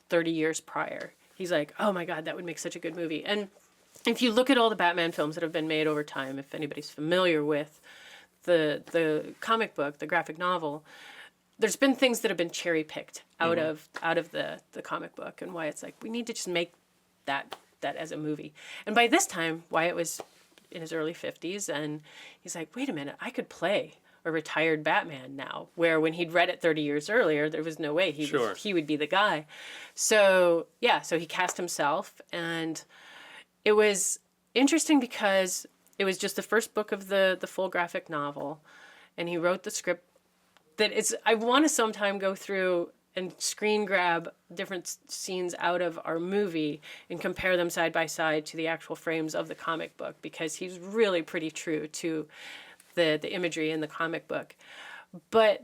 Speaker 3: 30 years prior. He's like, "Oh my God, that would make such a good movie." And if you look at all the Batman films that have been made over time, if anybody's familiar with the comic book, the graphic novel, there's been things that have been cherry picked out of the comic book, and Wyatt's like, we need to just make that as a movie. And by this time, Wyatt was in his early 50s, and he's like, wait a minute, I could play a retired Batman now, where when he'd read it 30 years earlier, there was no way he would be the guy. So yeah, so he cast himself, and it was interesting because it was just the first book of the full graphic novel, and he wrote the script. I want to sometime go through and screen grab different scenes out of our movie and compare them side by side to the actual frames of the comic book, because he's really pretty true to the imagery in the comic book. But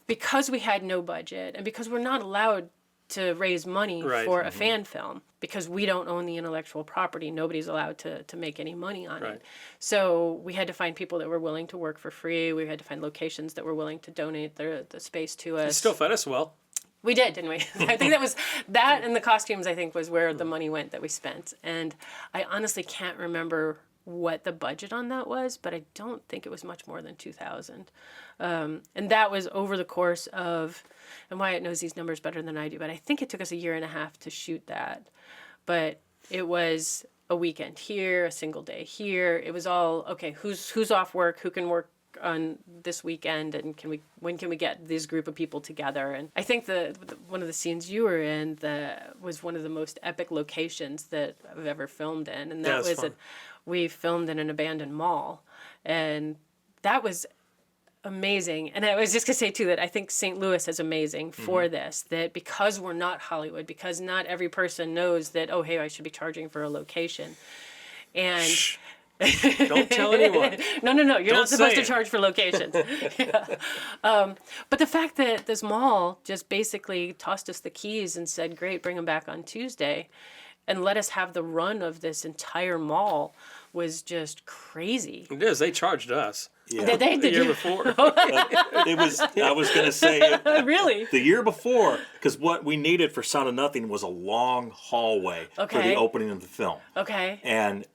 Speaker 3: because we had no budget, and because we're not allowed to raise money for a fan film, because we don't own the intellectual property, nobody's allowed to make any money on it. So we had to find people that were willing to work for free. We had to find locations that were willing to donate the space to us.
Speaker 4: It still fed us well.
Speaker 3: We did, didn't we? I think that and the costumes, I think, was where the money went that we spent. And I honestly can't remember what the budget on that was, but I don't think it was much more than $2,000. And that was over the course of, and Wyatt knows these numbers better than I do, but I think it took us 1.5 years to shoot that. But it was a weekend here, a single day here. It was all, okay, who's off work, who can work work on this weekend, and when can we get this group of people together? And I think one of the scenes you were in was one of the most epic locations that I've ever filmed in, and that was we filmed in an abandoned mall, and that was amazing. And I was just gonna say too that I think St. Louis is amazing for this, that because we're not Hollywood, because not every person knows that, oh hey, I should be charging for a location. And
Speaker 4: don't tell anyone.
Speaker 3: No, you're
Speaker 4: Don't
Speaker 3: not supposed
Speaker 4: say
Speaker 3: to charge for locations. Yeah. But the fact that this mall just basically tossed us the keys and said, great, bring them back on Tuesday, and let us have the run of this entire mall was just crazy.
Speaker 4: It is. They charged us.
Speaker 2: Yeah.
Speaker 3: They
Speaker 4: The
Speaker 3: did.
Speaker 4: year before.
Speaker 2: It was. I was going to say
Speaker 3: Really?
Speaker 2: the year before, because what we needed for Sound of Nothing was a long hallway for
Speaker 3: Okay.
Speaker 2: the opening of the film.
Speaker 3: Okay.
Speaker 2: And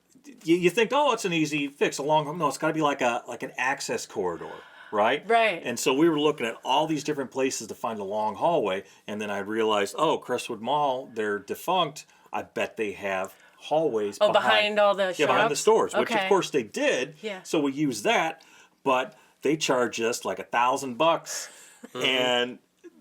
Speaker 2: you think, oh, it's an easy fix, a long. No, it's got to be like an access corridor, right?
Speaker 3: Right.
Speaker 2: And so we were looking at all these different places to find a long hallway, and then I realized, oh, Crestwood Mall, they're defunct. I bet they have hallways
Speaker 3: behind all the
Speaker 2: behind the
Speaker 3: shops?
Speaker 2: stores, which
Speaker 3: Okay.
Speaker 2: of course they did.
Speaker 3: Yeah.
Speaker 2: So we used that, but they charged us like $1,000, and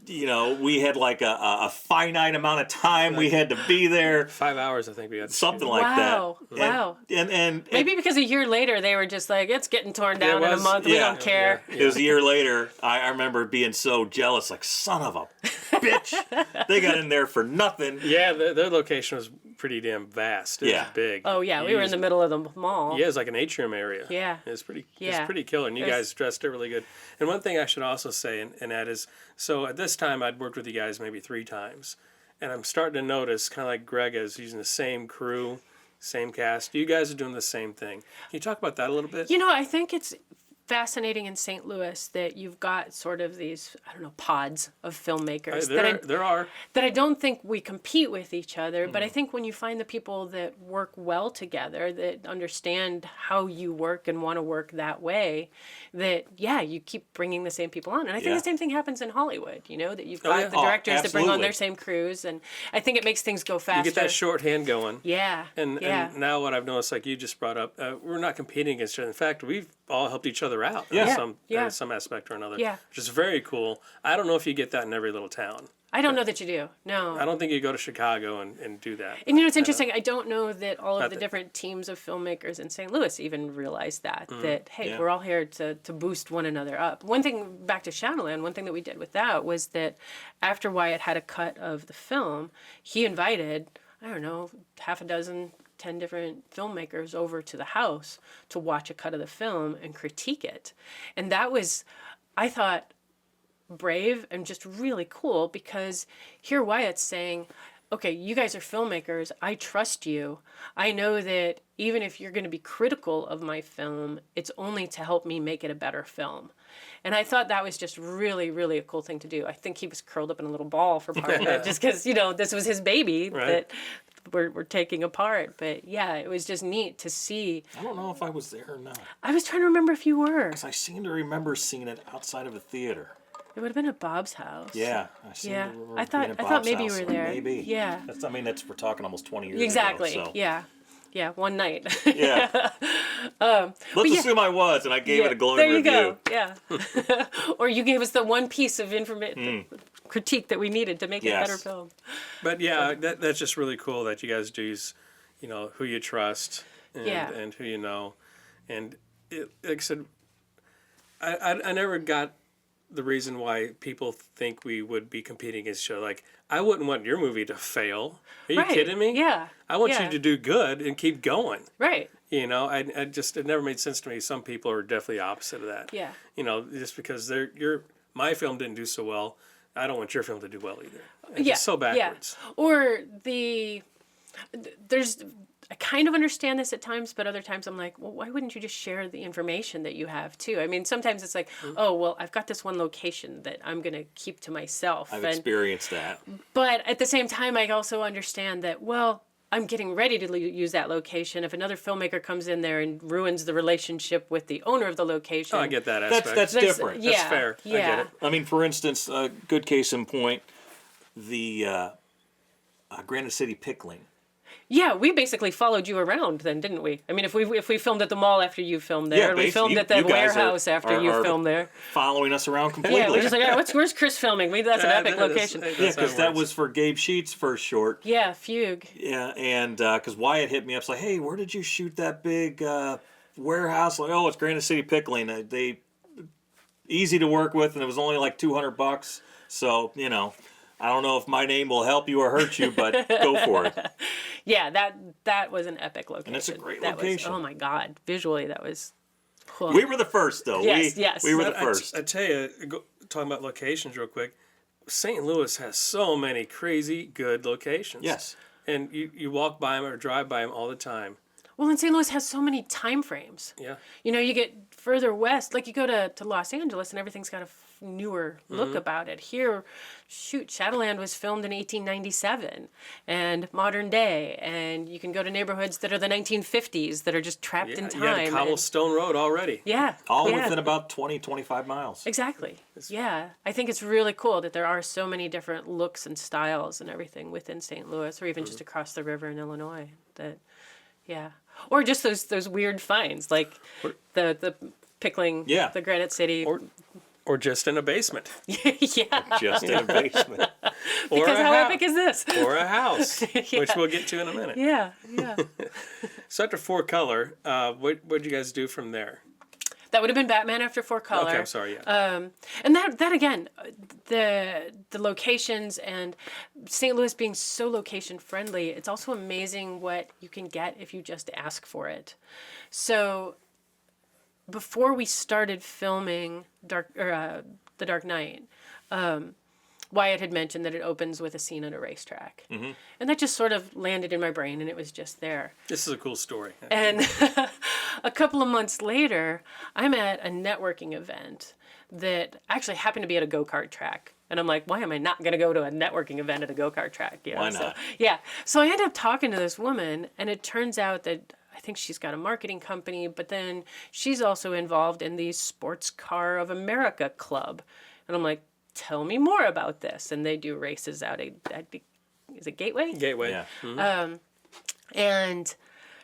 Speaker 2: we had like a finite amount of time we had to be there.
Speaker 4: 5 hours, I think we had.
Speaker 2: Something like
Speaker 3: Wow.
Speaker 2: that.
Speaker 3: Wow.
Speaker 2: And
Speaker 3: Maybe because a year later they were just like, it's getting torn down in a
Speaker 4: was,
Speaker 3: month. We
Speaker 2: yeah.
Speaker 3: don't care.
Speaker 2: it was a year later. I remember being so jealous, like, son of a bitch. They got in there for nothing.
Speaker 4: Yeah, their location was pretty damn vast. It was
Speaker 2: Yeah.
Speaker 4: big.
Speaker 3: Oh yeah, we were in the middle of the mall.
Speaker 4: Yeah, it's like an atrium area.
Speaker 3: Yeah.
Speaker 4: It's pretty
Speaker 3: Yeah.
Speaker 4: killer. And you
Speaker 3: It was-
Speaker 4: guys dressed it really good. And one thing I should also say, and that is, so at this time I'd worked with you guys maybe 3 times. And I'm starting to notice, kind of like Greg is, using the same crew, same cast. You guys are doing the same thing. Can you talk about that a little bit?
Speaker 3: I think it's fascinating in St. Louis that you've got sort of these, I don't know, pods of filmmakers
Speaker 4: There are.
Speaker 3: that I don't think we compete with each other, but I think when you find the people that work well together, that understand how you work and want to work that way, that, yeah, you keep bringing the same people on. And I think
Speaker 2: Yeah.
Speaker 3: the same thing happens in Hollywood, that you've got
Speaker 4: yeah.
Speaker 3: the directors that bring on
Speaker 2: absolutely.
Speaker 3: their same crews, and I think it makes things go faster.
Speaker 4: You get that shorthand going.
Speaker 3: Yeah.
Speaker 4: And now what I've noticed, like you just brought up, we're not competing against each other. In fact, we've all helped each other out
Speaker 2: Yeah.
Speaker 4: in some aspect or another.
Speaker 3: Yeah.
Speaker 4: Which is very cool. I don't know if you get that in every little town.
Speaker 3: I don't know that you do. No.
Speaker 4: I don't think you go to Chicago and do that.
Speaker 3: And it's interesting. I don't know that all of
Speaker 4: Not
Speaker 3: the
Speaker 4: that-
Speaker 3: different teams of filmmakers in St. Louis even realize that hey,
Speaker 2: Yeah.
Speaker 3: we're all here to boost one another up. One thing back to Shadowland, one thing that we did with that was that after Wyatt had a cut of the film, he invited, I don't know, half a dozen, 10 different filmmakers over to the house to watch a cut of the film and critique it. And that was, I thought, brave and just really cool, because here Wyatt's saying, okay, you guys are filmmakers. I trust you. I know that even if you're going to be critical of my film, it's only to help me make it a better film. And I thought that was just really, really a cool thing to do. I think he was curled up in a little ball for part of it, just because, this was his baby
Speaker 4: Right.
Speaker 3: that we're taking apart. But yeah, it was just neat to see.
Speaker 2: I don't know if I was there or not.
Speaker 3: I was trying to remember if you were.
Speaker 2: 'Cause I seem to remember seeing it outside of a theater.
Speaker 3: It would have been at Bob's house.
Speaker 2: Yeah, I seem
Speaker 3: Yeah.
Speaker 2: to remember
Speaker 3: I thought
Speaker 2: being at
Speaker 3: I thought
Speaker 2: Bob's
Speaker 3: maybe you
Speaker 2: house,
Speaker 3: were
Speaker 2: so
Speaker 3: there.
Speaker 2: Maybe.
Speaker 3: Yeah.
Speaker 2: We're talking almost 20 years
Speaker 3: Exactly.
Speaker 2: ago. So.
Speaker 3: Yeah. Yeah, one night.
Speaker 2: Yeah. Let's assume I was, and I gave it a glowing review.
Speaker 3: There you go. Yeah. Or you gave us the one piece of information, critique that we needed to make it a better
Speaker 2: Yes.
Speaker 3: film.
Speaker 4: But yeah, that's just really cool that you guys do use, who you trust and,
Speaker 3: Yeah.
Speaker 4: and who you know. And like I said, I never got the reason why people think we would be competing against each other. Like, I wouldn't want your movie to fail. Are you
Speaker 3: Right.
Speaker 4: kidding me?
Speaker 3: Yeah.
Speaker 4: I want
Speaker 3: Yeah.
Speaker 4: you to do good and keep going.
Speaker 3: Right.
Speaker 4: It never made sense to me. Some people are definitely opposite of that.
Speaker 3: Yeah.
Speaker 4: Just because my film didn't do so well, I don't want your film to do well either. It's
Speaker 3: Yeah.
Speaker 4: just so backwards.
Speaker 3: Yeah. Or I kind of understand this at times, but other times I'm like, well, why wouldn't you just share the information that you have too? I mean, sometimes it's like, oh, well, I've got this one location that I'm going to keep to myself.
Speaker 2: I've experienced that.
Speaker 3: But at the same time, I also understand that, well, I'm getting ready to use that location. If another filmmaker comes in there and ruins the relationship with the owner of the location.
Speaker 4: Oh, I get that aspect.
Speaker 2: That's different.
Speaker 3: Yeah,
Speaker 4: That's fair. I get it.
Speaker 2: I mean, for instance, a good case in point, the Granite City Pickling.
Speaker 3: Yeah, we basically followed you around then, didn't we? I mean, if we filmed at the mall after you filmed there, and we filmed at that warehouse after you filmed there.
Speaker 2: Following us around completely.
Speaker 3: Yeah, we're just like, all right, where's Chris filming? That's an epic location.
Speaker 2: Yeah, because that was for Gabe Sheets' first short.
Speaker 3: Yeah, Fugue.
Speaker 2: Yeah, and because Wyatt hit me up, it's like, hey, where did you shoot that big warehouse? Like, oh, it's Granite City Pickling. They easy to work with, and it was only like $200. So, I don't know if my name will help you or hurt you, but go for it.
Speaker 3: Yeah, that was an epic location.
Speaker 2: And it's a great
Speaker 3: that
Speaker 2: location.
Speaker 3: Oh my God, visually that was. Cool.
Speaker 2: We were the first, though.
Speaker 3: Yes.
Speaker 2: We were the first.
Speaker 4: I tell you, talking about locations real quick, St. Louis has so many crazy good locations.
Speaker 2: Yes.
Speaker 4: And you walk by them or drive by them all the time.
Speaker 3: Well, and St. Louis has so many time frames.
Speaker 4: Yeah.
Speaker 3: You get further west, like you go to Los Angeles and everything's got a newer look about it. Here, Shadowland was filmed in 1897 and modern day, and you can go to neighborhoods that are the 1950s that are just trapped in time.
Speaker 4: You had a cobblestone road already.
Speaker 3: Yeah.
Speaker 2: All within about 20, 25 miles.
Speaker 3: Exactly. Yeah. I think it's really cool that there are so many different looks and styles and everything within St. Louis, or even just across the river in Illinois. Yeah. Or just those weird finds, like the pickling, the Granite City.
Speaker 4: Or just in a basement.
Speaker 3: Yeah.
Speaker 2: Just in a basement.
Speaker 3: Because how epic is this?
Speaker 4: Or a house, which we'll get to in a minute.
Speaker 3: Yeah.
Speaker 4: So after 4-Color, what did you guys do from there?
Speaker 3: That would have been Batman after 4-Color.
Speaker 4: Okay, I'm sorry, yeah.
Speaker 3: And that again, the locations and St. Louis being so location friendly, it's also amazing what you can get if you just ask for it. So before we started filming The Dark Knight, Wyatt had mentioned that it opens with a scene on a racetrack. Mm-hmm. And that just sort of landed in my brain, and it was just there.
Speaker 4: This is a cool story.
Speaker 3: And a couple of months later, I'm at a networking event that actually happened to be at a go-kart track. And I'm like, why am I not going to go to a networking event at a go-kart track?
Speaker 2: Why not?
Speaker 3: So I end up talking to this woman, and it turns out that I think she's got a marketing company, but then she's also involved in the Sports Car of America Club. And I'm like, tell me more about this. And they do races out at is it Gateway?
Speaker 4: Gateway.
Speaker 2: Yeah.
Speaker 4: Mm-hmm.
Speaker 3: And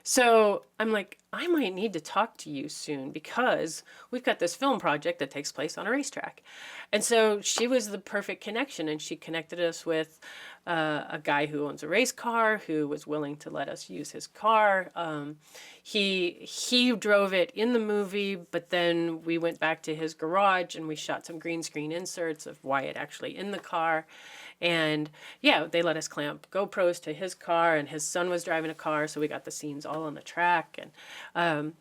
Speaker 3: so I'm like, I might need to talk to you soon because we've got this film project that takes place on a racetrack. And so she was the perfect connection, and she connected us with a guy who owns a race car who was willing to let us use his car. He drove it in the movie, but then we went back to his garage and we shot some green screen inserts of Wyatt actually in the car. And yeah, they let us clamp GoPros to his car, and his son was driving a car, so we got the scenes all on the track. And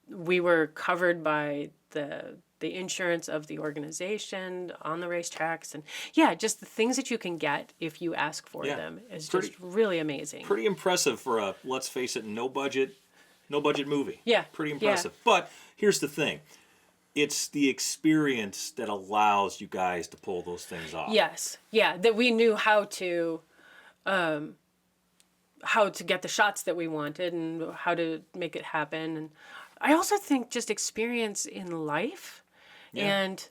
Speaker 3: we were covered by the insurance of the organization on the racetracks, and yeah, just the things that you can get if you ask for them is just really amazing.
Speaker 2: Pretty impressive for a, let's face it, no budget movie.
Speaker 3: Yeah.
Speaker 2: Pretty impressive. Yeah. But here's the thing. It's the experience that allows you guys to pull those things off.
Speaker 3: Yes. Yeah, that we knew how to get the shots that we wanted and how to make it happen. And I also think just experience in life and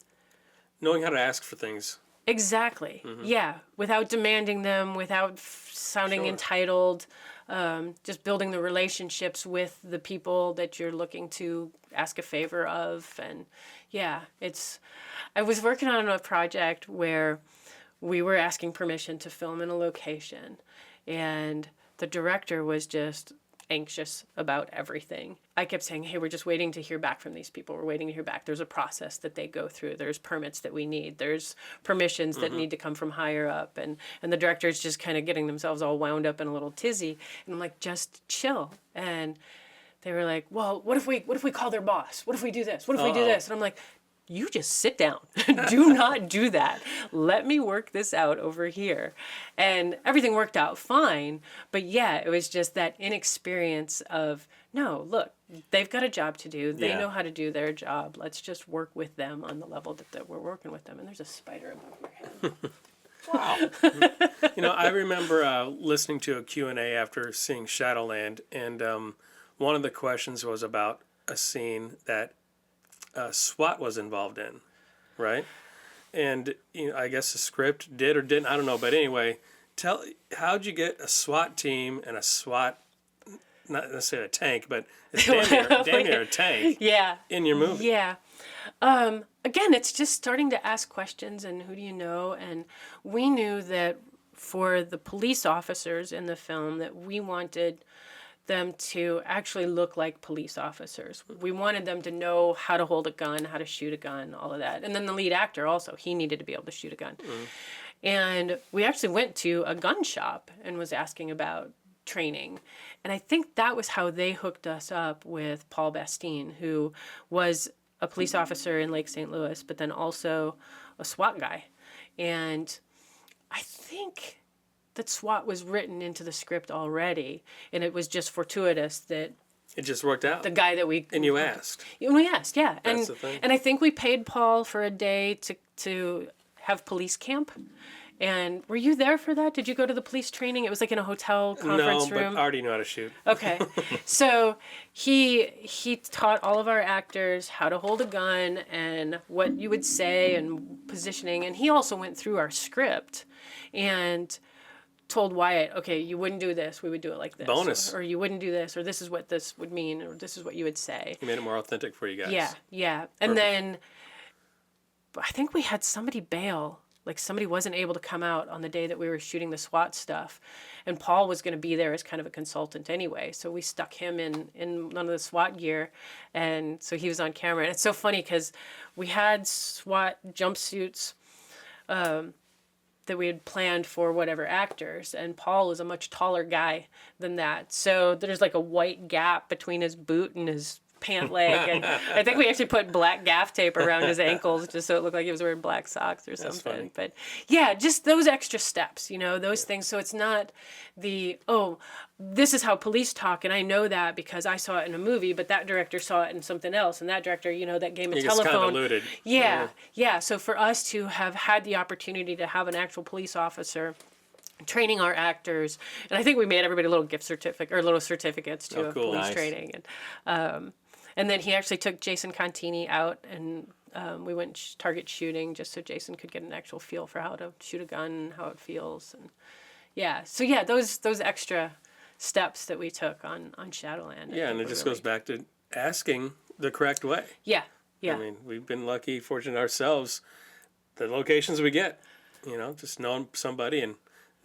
Speaker 4: knowing how to ask for things.
Speaker 3: Exactly. Mm-hmm. Yeah, without demanding them, without sounding entitled, just building the relationships with the people that you're looking to ask a favor of. And yeah, I was working on a project where we were asking permission to film in a location, and the director was just anxious about everything. I kept saying, hey, we're just waiting to hear back from these people. We're waiting to hear back. There's a process that they go through. There's permits that we need. There's permissions that need to come from higher up. And the director's just kind of getting themselves all wound up in a little tizzy. And I'm like, just chill. And they were like, well, what if we call their boss? What if we do this? What if we do this? And I'm like, you just sit down. Do not do that. Let me work this out over here. And everything worked out fine. But yeah, it was just that inexperience of, no, look, they've got a job to do. They know how to do their job. Let's just work with them on the level that we're working with them. And there's a spider above your head.
Speaker 2: Wow.
Speaker 4: I remember listening to a Q&A after seeing Shadowland. And one of the questions was about a scene that SWAT was involved in, right? And I guess the script did or didn't, I don't know. But anyway, how'd you get a SWAT team and a SWAT, not necessarily a tank, but it's damn near a tank
Speaker 3: Yeah.
Speaker 4: in your movie?
Speaker 3: Yeah. Again, it's just starting to ask questions and who do you know? And we knew that for the police officers in the film that we wanted them to actually look like police officers. We wanted them to know how to hold a gun, how to shoot a gun, all of that. And then the lead actor also, he needed to be able to shoot a gun. And we actually went to a gun shop and was asking about training. And I think that was how they hooked us up with Paul Bastine, who was a police officer in Lake St. Louis, but then also a SWAT guy. And I think that SWAT was written into the script already, and it was just fortuitous that
Speaker 4: It just worked out.
Speaker 3: the guy that we
Speaker 4: And you asked.
Speaker 3: we asked, yeah,
Speaker 4: That's the thing.
Speaker 3: and I think we paid Paul for a day to have police camp. And were you there for that? Did you go to the police training? It was like in a hotel conference
Speaker 4: No,
Speaker 3: room.
Speaker 4: but I already knew how to shoot.
Speaker 3: Okay, so he taught all of our actors how to hold a gun and what you would say and positioning, and he also went through our script and told Wyatt, okay, you wouldn't do this, we would do it like this.
Speaker 4: Bonus.
Speaker 3: Or you wouldn't do this, or this is what this would mean, or this is what you would say.
Speaker 4: He made it more authentic for you guys.
Speaker 3: Yeah, yeah. And then I think we had somebody bail. Like somebody wasn't able to come out on the day that we were shooting the SWAT stuff. And Paul was going to be there as kind of a consultant anyway. So we stuck him in none of the SWAT gear. And so he was on camera. And it's so funny because we had SWAT jumpsuits that we had planned for whatever actors. And Paul is a much taller guy than that. So there's like a white gap between his boot and his pant leg, and I think we actually put black gaff tape around his ankles just so it looked like he was wearing black socks or something.
Speaker 4: Funny.
Speaker 3: But yeah, just those extra steps, those things. So it's not this is how police talk, and I know that because I saw it in a movie, but that director saw it in something else, and that director, that game of
Speaker 4: It gets
Speaker 3: telephone.
Speaker 4: convoluted.
Speaker 3: Yeah. So for us to have had the opportunity to have an actual police officer training our actors, and I think we made everybody a little gift certificate or little certificates to
Speaker 4: Oh, cool.
Speaker 3: police
Speaker 2: Nice.
Speaker 3: training, and then he actually took Jason Contini out, and we went target shooting just so Jason could get an actual feel for how to shoot a gun and how it feels, and those extra steps that we took on Shadowland.
Speaker 4: Yeah, and it just goes back to asking the correct way.
Speaker 3: Yeah.
Speaker 4: I mean, we've been lucky, fortunate ourselves, the locations we get, just knowing somebody and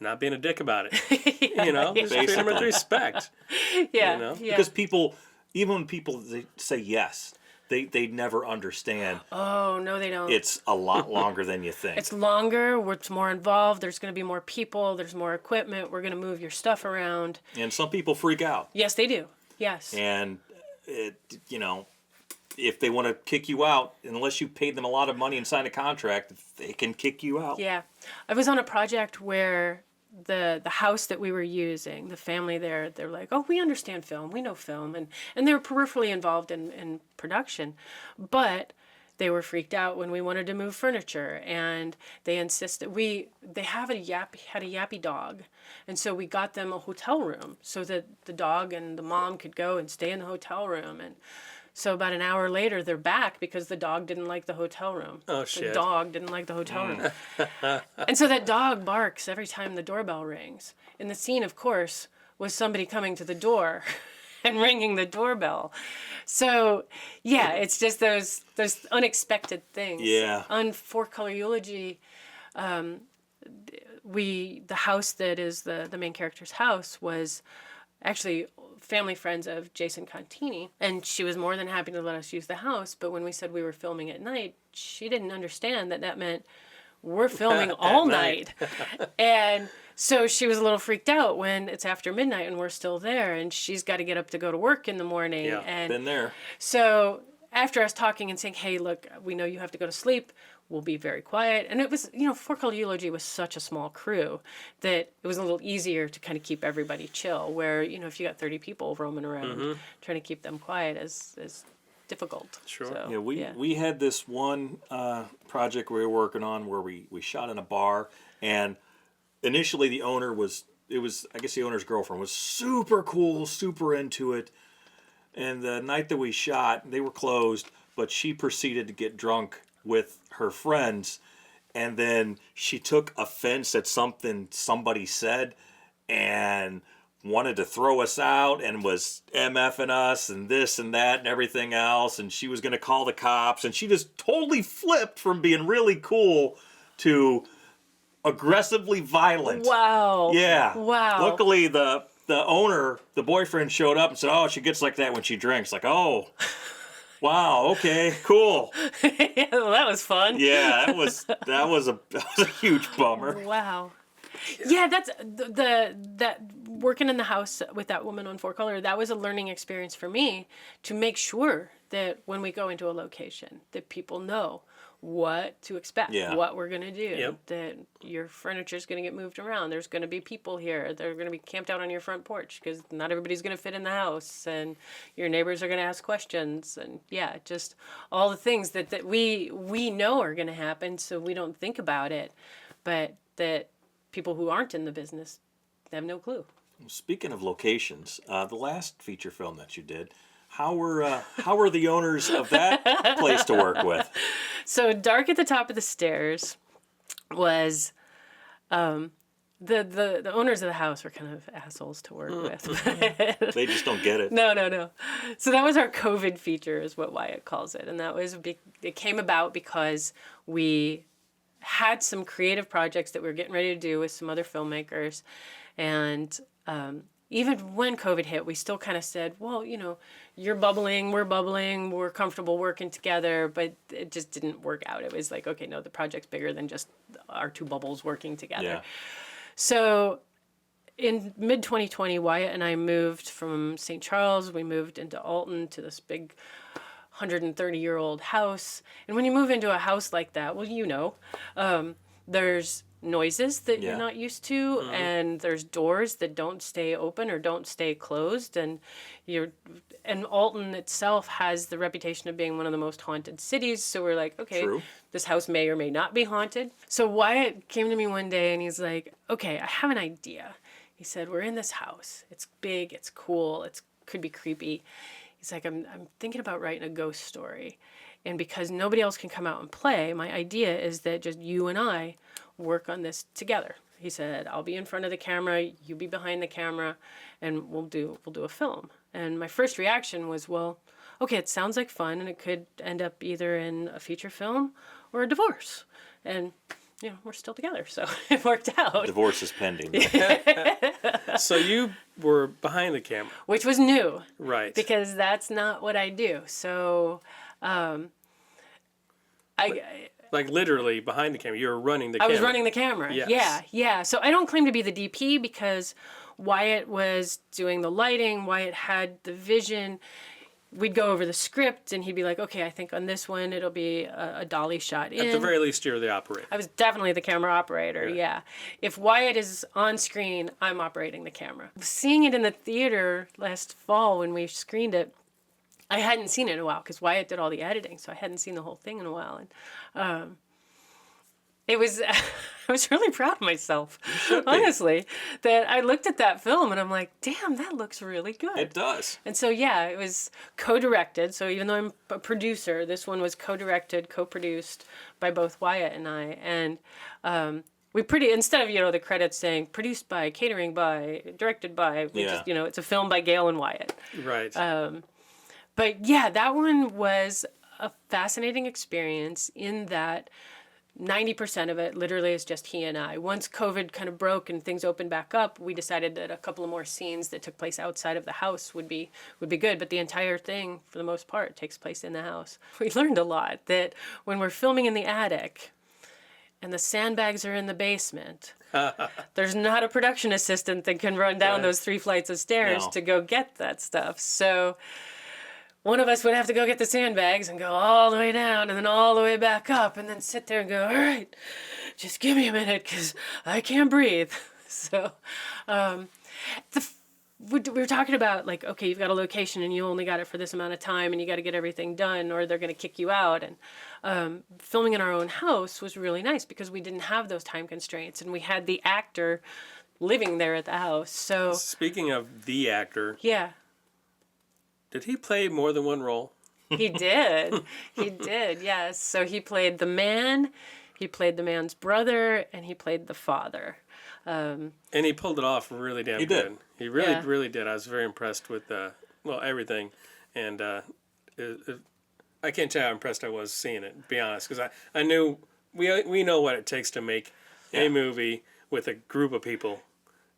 Speaker 4: not being a dick about it. Just treat them with respect.
Speaker 3: Yeah.
Speaker 2: Because people, even when people they say yes, they never understand.
Speaker 3: Oh no, they don't.
Speaker 2: It's a lot longer than you think.
Speaker 3: It's longer. It's more involved. There's going to be more people. There's more equipment. We're going to move your stuff around.
Speaker 2: And some people freak out.
Speaker 3: Yes, they do. Yes.
Speaker 2: And if they want to kick you out, unless you paid them a lot of money and signed a contract, they can kick you out.
Speaker 3: Yeah. I was on a project where the house that we were using, the family there, they're like, oh, we understand film. We know film. And they were peripherally involved in production. But they were freaked out when we wanted to move furniture. And they insisted, they had a yappy dog. And so we got them a hotel room so that the dog and the mom could go and stay in the hotel room. And so about an hour later, they're back because the dog didn't like the hotel room.
Speaker 4: Oh, shit.
Speaker 3: The dog didn't like the hotel room. And so that dog barks every time the doorbell rings. And the scene, of course, was somebody coming to the door and ringing the doorbell. So, yeah, it's just those unexpected things.
Speaker 2: Yeah.
Speaker 3: On Four Color Eulogy, the house that is the main character's house was actually family friends of Jason Contini, and she was more than happy to let us use the house. But when we said we were filming at night, she didn't understand that meant we're filming all night. And so she was a little freaked out when it's after midnight and we're still there, and she's got to get up to go to work in the morning.
Speaker 4: Yeah,
Speaker 3: and
Speaker 2: Been there.
Speaker 3: so after us talking and saying, hey, look, we know you have to go to sleep, we'll be very quiet. And it was, Four Color Eulogy was such a small crew that it was a little easier to kind of keep everybody chill, where, if you got 30 people roaming around, trying to keep them quiet is difficult.
Speaker 4: Sure.
Speaker 3: So,
Speaker 2: Yeah, we had this one project we were working on where we shot in a bar, and initially the owner I guess the owner's girlfriend was super cool, super into it. And the night that we shot, they were closed, but she proceeded to get drunk with her friends and then she took offense at something somebody said and wanted to throw us out and was MFing us and this and that and everything else, and she was going to call the cops, and she just totally flipped from being really cool to aggressively violent.
Speaker 3: Wow.
Speaker 2: Yeah.
Speaker 3: Wow.
Speaker 2: Luckily, the owner, the boyfriend, showed up and said, "Oh, she gets like that when she drinks." Like, oh, wow, okay, cool.
Speaker 3: Yeah, well, that was fun.
Speaker 2: Yeah, that was a huge bummer.
Speaker 3: Wow. Yeah, that's that working in the house with that woman on Four Color, that was a learning experience for me to make sure that when we go into a location that people know what to expect, what we're going to do, that your furniture is going to get moved around. There's going to be people here. They're going to be camped out on your front porch because not everybody's going to fit in the house, and your neighbors are going to ask questions, and just all the things that we know are going to happen, so we don't think about it, but that people who aren't in the business have no clue.
Speaker 2: Speaking of locations, the last feature film that you did, how were the owners of that place to work with?
Speaker 3: So Dark at the Top of the Stairs was the owners of the house were kind of assholes to work with.
Speaker 2: They just don't get it.
Speaker 3: No. So that was our COVID feature, is what Wyatt calls it, and that was it came about because we had some creative projects that we were getting ready to do with some other filmmakers, and even when COVID hit, we still kind of said, well, you're bubbling, we're comfortable working together, but it just didn't work out. It was like, okay, no, the project's bigger than just our two bubbles working together.
Speaker 2: Yeah.
Speaker 3: So in mid-2020, Wyatt and I moved from St. Charles. We moved into Alton to this big 130-year-old house. And when you move into a house like that, well, there's noises that you're not used to, and there's doors that don't stay open or don't stay closed, and Alton itself has the reputation of being one of the most haunted cities. So we're like, okay, this house may or may not be haunted. So Wyatt came to me one day and he's like, okay, I have an idea. He said, we're in this house. It's big, it's cool, it could be creepy. He's like, I'm thinking about writing a ghost story. And because nobody else can come out and play, my idea is that just you and I work on this together. He said, I'll be in front of the camera, you be behind the camera, and we'll do a film. And my first reaction was, well, okay, it sounds like fun, and it could end up either in a feature film or a divorce. And we're still together, so it worked out.
Speaker 2: Divorce is pending.
Speaker 4: So you were behind the camera.
Speaker 3: Which was new.
Speaker 4: Right.
Speaker 3: Because that's not what I do. So
Speaker 4: like literally behind the camera, you were running the camera.
Speaker 3: I was running the camera.
Speaker 4: Yes.
Speaker 3: Yeah. So I don't claim to be the DP because Wyatt was doing the lighting. Wyatt had the vision. We'd go over the script, and he'd be like, okay, I think on this one it'll be a dolly shot in.
Speaker 4: At the very least, you're the operator.
Speaker 3: I was definitely the camera operator,
Speaker 4: Right.
Speaker 3: yeah. If Wyatt is on screen, I'm operating the camera. Seeing it in the theater last fall when we screened it, I hadn't seen it in a while because Wyatt did all the editing, so I hadn't seen the whole thing in a while. And it was, I was really proud of myself, honestly, that I looked at that film and I'm like, damn, that looks really good.
Speaker 2: It does.
Speaker 3: And so, yeah, it was co-directed. So even though I'm a producer, this one was co-directed, co-produced by both Wyatt and I. And we instead of, the credits saying produced by, catering by, directed by, we just, it's a film by Gayle and Wyatt.
Speaker 4: Right.
Speaker 3: But yeah, that one was a fascinating experience in that 90% of it literally is just he and I. Once COVID kind of broke and things opened back up, we decided that a couple of more scenes that took place outside of the house would be good. But the entire thing, for the most part, takes place in the house. We learned a lot that when we're filming in the attic and the sandbags are in the basement, there's not a production assistant that can run down those 3 flights of stairs to go get that stuff. So one of us would have to go get the sandbags and go all the way down and then all the way back up and then sit there and go, all right, just give me a minute because I can't breathe. So we were talking about, like, okay, you've got a location and you only got it for this amount of time and you got to get everything done or they're going to kick you out. And filming in our own house was really nice because we didn't have those time constraints and we had the actor living there at the house. So
Speaker 4: speaking of the actor.
Speaker 3: Yeah.
Speaker 4: Did he play more than one role?
Speaker 3: He did. He did, yes. So he played the man, He played the man's brother, and he played the father.
Speaker 4: And he pulled it off really damn
Speaker 2: He
Speaker 4: good.
Speaker 2: did.
Speaker 4: He really,
Speaker 3: Yeah.
Speaker 4: really did. I was very impressed with, everything. And I can't tell you how impressed I was seeing it, to be honest. Because I knew, we know what it takes to make
Speaker 2: Yeah.
Speaker 4: a movie with a group of people,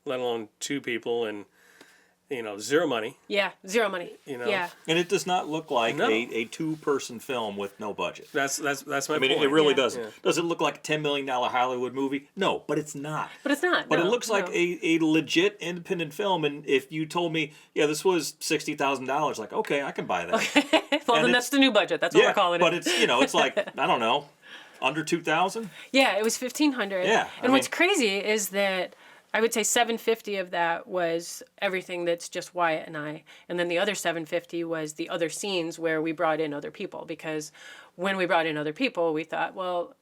Speaker 4: let alone two people, and, zero money.
Speaker 3: Yeah, zero money. Yeah.
Speaker 2: And it does not look like
Speaker 4: No.
Speaker 2: a two-person film with no budget.
Speaker 4: That's my
Speaker 2: I mean,
Speaker 4: point.
Speaker 2: it really
Speaker 3: Yeah.
Speaker 2: doesn't.
Speaker 4: Yeah.
Speaker 2: Does it look like a $10 million Hollywood movie? No, but it's not.
Speaker 3: But it's not.
Speaker 2: But
Speaker 3: no,
Speaker 2: it looks like
Speaker 3: no.
Speaker 2: a legit independent film. And if you told me, yeah, this was $60,000, like, okay, I can buy that.
Speaker 3: Well,
Speaker 2: and
Speaker 3: then
Speaker 2: it's-
Speaker 3: that's the new budget. That's what
Speaker 2: Yeah,
Speaker 3: we're calling
Speaker 2: but
Speaker 3: it.
Speaker 2: it's like, I don't know, under 2,000.
Speaker 3: Yeah, it was 1,500.
Speaker 2: Yeah,
Speaker 3: And
Speaker 2: I
Speaker 3: what's
Speaker 2: mean-
Speaker 3: crazy is that I would say 750 of that was everything that's just Wyatt and I, and then the other 750 was the other scenes where we brought in other people. Because when we brought in other people, we thought, well,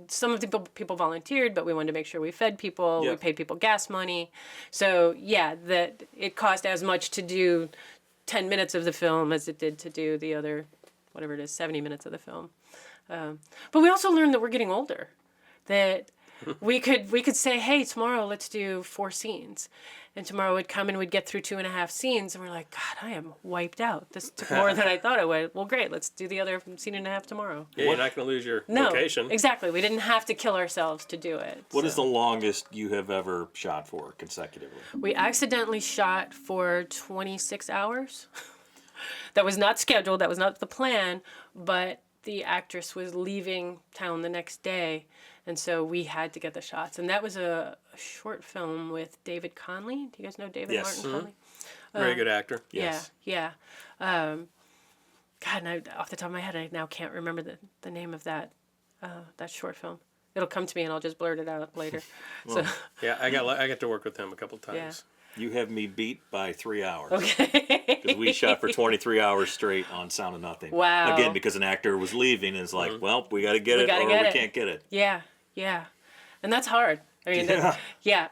Speaker 3: some of the people volunteered, but we wanted to make sure we fed people, we
Speaker 2: Yep.
Speaker 3: paid people gas money. So yeah, that it cost as much to do 10 minutes of the film as it did to do the other, whatever it is, 70 minutes of the film. But we also learned that we're getting older, that we could say, hey, tomorrow let's do 4 scenes. And tomorrow would come and we'd get through 2.5 scenes, and we're like, God, I am wiped out. This took more than I thought it would. Well, great, let's do the other scene and a half tomorrow.
Speaker 4: Yeah, you're not going to lose your
Speaker 3: No,
Speaker 4: location.
Speaker 3: exactly. We didn't have to kill ourselves to do it.
Speaker 2: What is the longest you have ever shot for consecutively?
Speaker 3: We accidentally shot for 26 hours. That was not scheduled. That was not the plan. But the actress was leaving town the next day, and so we had to get the shots. And that was a short film with David Conley. Do you guys know David
Speaker 2: Yes.
Speaker 3: Martin Conley?
Speaker 4: Very good actor.
Speaker 2: Yes.
Speaker 3: Yeah. God, and off the top of my head, I now can't remember the name of that short film. It'll come to me, and I'll just blurt it out later. So,
Speaker 4: Yeah, I got to work with him a couple times.
Speaker 2: You have me beat by 3 hours.
Speaker 3: okay.
Speaker 2: Because we shot for 23 hours straight on Sound of Nothing.
Speaker 3: Wow.
Speaker 2: Again, because an actor was leaving, and it's like, well, we got to get it,
Speaker 3: gotta
Speaker 2: or
Speaker 3: get
Speaker 2: we
Speaker 3: it.
Speaker 2: can't get it.
Speaker 3: Yeah, and that's hard. I mean,
Speaker 2: Yeah.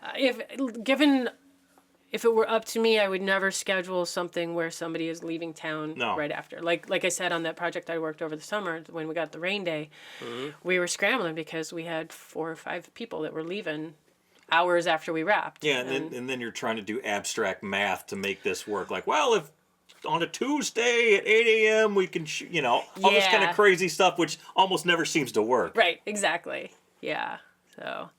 Speaker 3: If it were up to me, I would never schedule something where somebody is leaving town
Speaker 2: No.
Speaker 3: right after. Like I said on that project I worked over the summer when we got the rain day, we were scrambling because we had 4 or 5 people that were leaving hours after we wrapped.
Speaker 2: Yeah, and then you're trying to do abstract math to make this work. Like, well, if on a Tuesday at 8 a.m. we can, all this kind
Speaker 3: Yeah.
Speaker 2: of crazy stuff, which almost never seems to work.
Speaker 3: Right, exactly. Yeah. So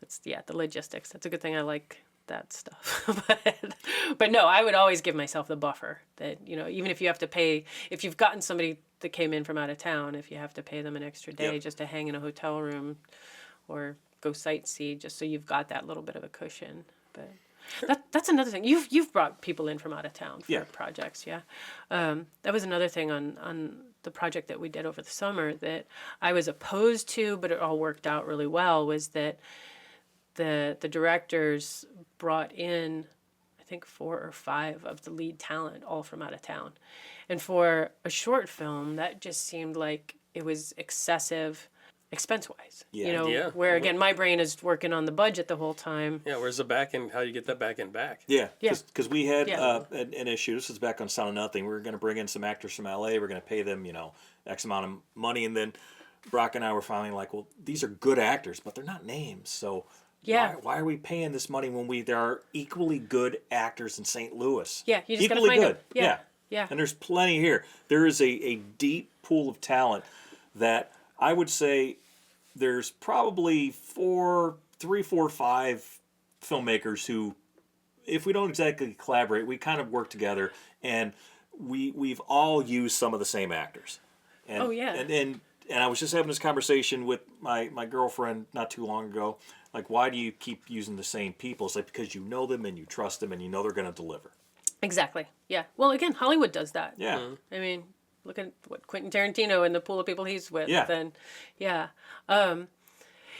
Speaker 3: it's the logistics. That's a good thing I like that stuff. but no, I would always give myself the buffer that, even if you have to pay, if you've gotten somebody that came in from out of town, if you have to pay them an extra day
Speaker 2: Yep.
Speaker 3: just to hang in a hotel room or go sightsee, just so you've got that little bit of a cushion. But that's another thing. You've brought people in from out of town for
Speaker 2: Yeah.
Speaker 3: projects, yeah. That was another thing on the project that we did over the summer that I was opposed to, but it all worked out really well, was that the directors brought in, I think 4 or 5 of the lead talent, all from out of town. And for a short film, that just seemed like it was excessive expense-wise.
Speaker 2: Yeah.
Speaker 4: Yeah.
Speaker 3: Where, again, my brain is working on the budget the whole time.
Speaker 4: Yeah, where's the back end? How you get that back end back?
Speaker 2: Yeah,
Speaker 3: Yeah.
Speaker 2: because we had
Speaker 3: Yeah.
Speaker 2: an issue. This is back on Sound of Nothing. We were going to bring in some actors from LA. We're going to pay them, X amount of money, and then Brock and I were finally like, well, these are good actors, but they're not names. So
Speaker 3: Yeah.
Speaker 2: why are we paying this money when there are equally good actors in St. Louis?
Speaker 3: Yeah, you just gotta
Speaker 2: equally
Speaker 3: find
Speaker 2: good.
Speaker 3: 'em. Yeah. Yeah.
Speaker 2: And there's plenty here. There is a deep pool of talent that I would say there's probably 3, 4, 5 filmmakers who, if we don't exactly collaborate, we kind of work together, and we've all used some of the same actors. And,
Speaker 3: Oh, yeah.
Speaker 2: And I was just having this conversation with my girlfriend not too long ago. Like, why do you keep using the same people? It's like, because you know them and you trust them and you know they're going to deliver.
Speaker 3: Exactly. Yeah. Well, again, Hollywood does that.
Speaker 2: Yeah.
Speaker 3: I mean, look at what Quentin Tarantino and the pool of people he's with.
Speaker 2: Yeah.
Speaker 3: And yeah.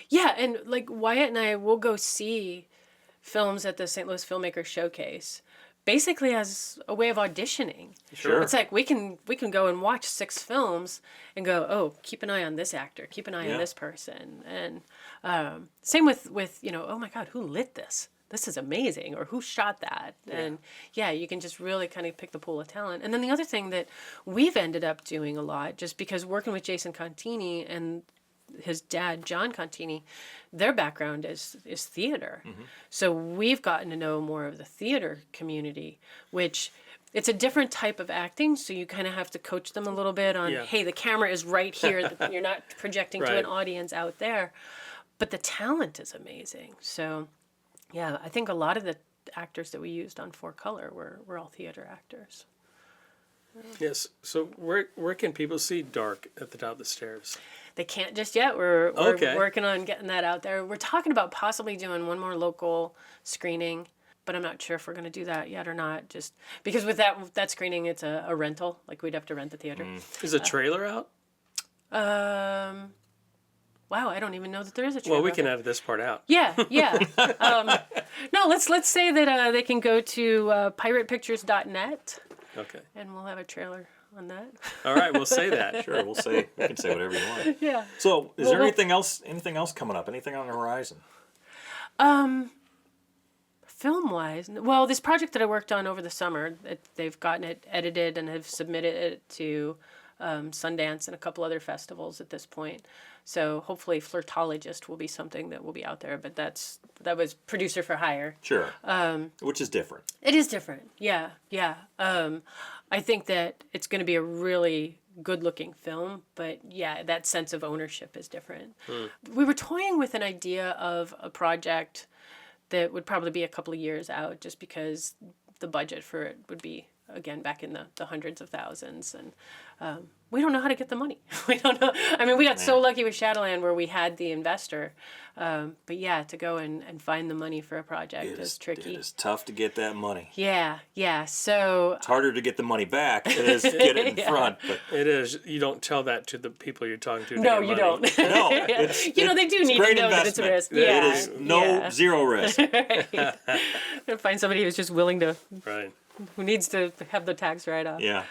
Speaker 3: Yeah, and like Wyatt and I will go see films at the St. Louis Filmmakers Showcase basically as a way of auditioning.
Speaker 2: Sure.
Speaker 3: It's like we can go and watch 6 films and go, oh, keep an eye on this actor, keep an eye
Speaker 2: Yeah.
Speaker 3: on this person. And same with oh my God, who lit this? This is amazing, or who shot that? And yeah, you can just really kind of pick the pool of talent. And then the other thing that we've ended up doing a lot, just because working with Jason Contini and his dad, John Contini, their background is theater. So we've gotten to know more of the theater community, which it's a different type of acting. So you kind of have to coach them a little bit on, hey, the camera is right here. You're not projecting to an audience out there. But the talent is amazing. So, yeah, I think a lot of the actors that we used on 4Color were all theater actors.
Speaker 4: Yes. So where can people see Dark at the top of the stairs?
Speaker 3: They can't just yet. We're working on getting that out there. We're talking about possibly doing one more local screening, but I'm not sure if we're going to do that yet or not. Just because with that screening, it's a rental. Like we'd have to rent the theater.
Speaker 4: Is a trailer out?
Speaker 3: Wow, I don't even know that there is a trailer.
Speaker 4: Well, we can edit this part out.
Speaker 3: Yeah. No, let's say that they can go to piratepictures.net.
Speaker 4: Okay.
Speaker 3: And we'll have a trailer on that.
Speaker 4: All right, we'll say that.
Speaker 2: Sure, we can say whatever you want.
Speaker 3: Yeah.
Speaker 2: So, is there anything else coming up? Anything on the horizon?
Speaker 3: Film-wise, well, this project that I worked on over the summer, they've gotten it edited and have submitted it to Sundance and a couple other festivals at this point. So hopefully Flirtologist will be something that will be out there, but that was producer for hire.
Speaker 2: Sure. Which is different.
Speaker 3: It is different. Yeah. I think that it's going to be a really good-looking film, but yeah, that sense of ownership is different. We were toying with an idea of a project that would probably be a couple of years out, just because the budget for it would be, again, back in the hundreds of thousands, and we don't know how to get the money. We don't know. I mean, we got so lucky with Shadowland where we had the investor, but yeah, to go and find the money for a project is tricky.
Speaker 2: It is tough to get that money.
Speaker 3: Yeah. So
Speaker 2: it's harder to get the money back than it is to get it in front. But
Speaker 4: it is. You don't tell that to the people you're talking to.
Speaker 3: No, you don't.
Speaker 2: No,
Speaker 3: they do need to know that it's a risk.
Speaker 2: Yeah, it is zero risk.
Speaker 3: Right. Find somebody who's just willing to.
Speaker 4: Right.
Speaker 3: Who needs to have the tax write-off.
Speaker 2: Yeah.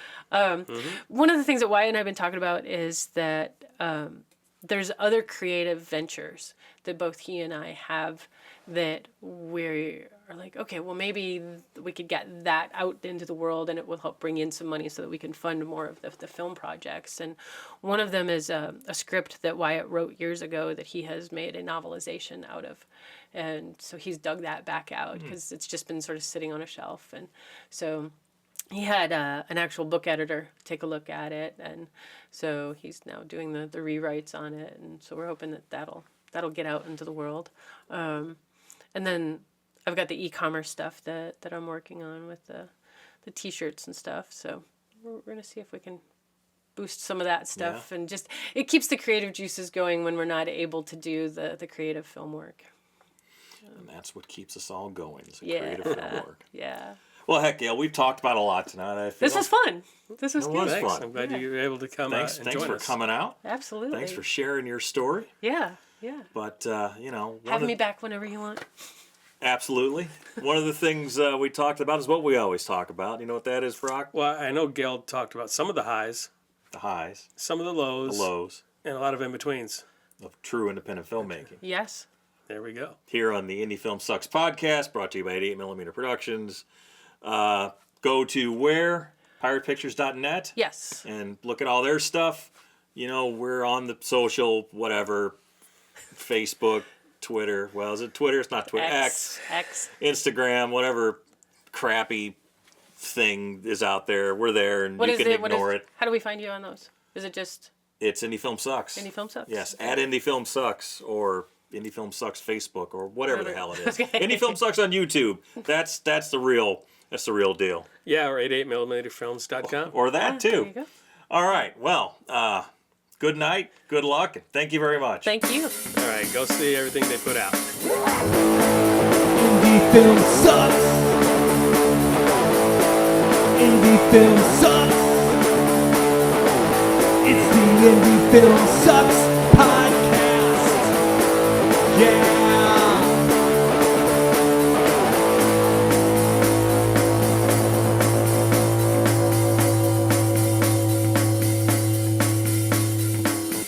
Speaker 3: One of the things that Wyatt and I have been talking about is that there's other creative ventures that both he and I have that we are like, okay, well, maybe we could get that out into the world and it will help bring in some money so that we can fund more of the film projects. And one of them is a script that Wyatt wrote years ago that he has made a novelization out of. And so he's dug that back out because it's just been sort of sitting on a shelf. And so he had an actual book editor take a look at it. And so he's now doing the rewrites on it. And so we're hoping that that'll get out into the world. And then I've got the e-commerce stuff that I'm working on with the T-shirts and stuff. So we're going to see if we can boost some of that stuff. And just it keeps the creative juices going when we're not able to do the creative film work.
Speaker 2: And that's what keeps us all going, is creative film work.
Speaker 3: Yeah.
Speaker 2: Well, heck, Gail, we've talked about a lot tonight.
Speaker 3: This was fun. This was good.
Speaker 4: Thanks. I'm glad you were able to come out and
Speaker 2: Thanks
Speaker 4: join
Speaker 2: for
Speaker 4: us.
Speaker 2: coming out.
Speaker 3: Absolutely.
Speaker 2: Thanks for sharing your story.
Speaker 3: Yeah.
Speaker 2: But,
Speaker 3: have me back whenever you want.
Speaker 2: Absolutely. One of the things we talked about is what we always talk about. You know what that is, Brock?
Speaker 4: Well, I know Gail talked about some of the highs.
Speaker 2: The highs.
Speaker 4: Some of the lows.
Speaker 2: The lows.
Speaker 4: And a lot of in-betweens.
Speaker 2: Of true independent filmmaking.
Speaker 3: Yes.
Speaker 4: There we go.
Speaker 2: Here on the Indie Film Sucks podcast, brought to you by 88mm Productions. Go to where? piratepictures.net.
Speaker 3: Yes.
Speaker 2: And look at all their stuff. You know, we're on the social, whatever, Facebook, Twitter. Well, is it Twitter? It's not Twitter. X. Instagram, whatever crappy thing is out there. We're there, and you can ignore it.
Speaker 3: How do we find you on those? Is it just...
Speaker 2: It's Indie Film Sucks.
Speaker 3: Indie Film Sucks?
Speaker 2: Yes, at Indie Film Sucks, or Indie Film Sucks Facebook, or whatever the hell it is.
Speaker 3: Okay.
Speaker 2: Indie Film Sucks on YouTube. That's the real deal.
Speaker 4: Yeah, or 88mmfilms.com.
Speaker 2: Or that too.
Speaker 3: There you go.
Speaker 2: All right. Well, good night, good luck, and thank you very much.
Speaker 3: Thank you.
Speaker 4: All right, go see everything they put out.
Speaker 1: Indie film sucks. Indie film sucks. It's the Indie Film Sucks podcast. Yeah.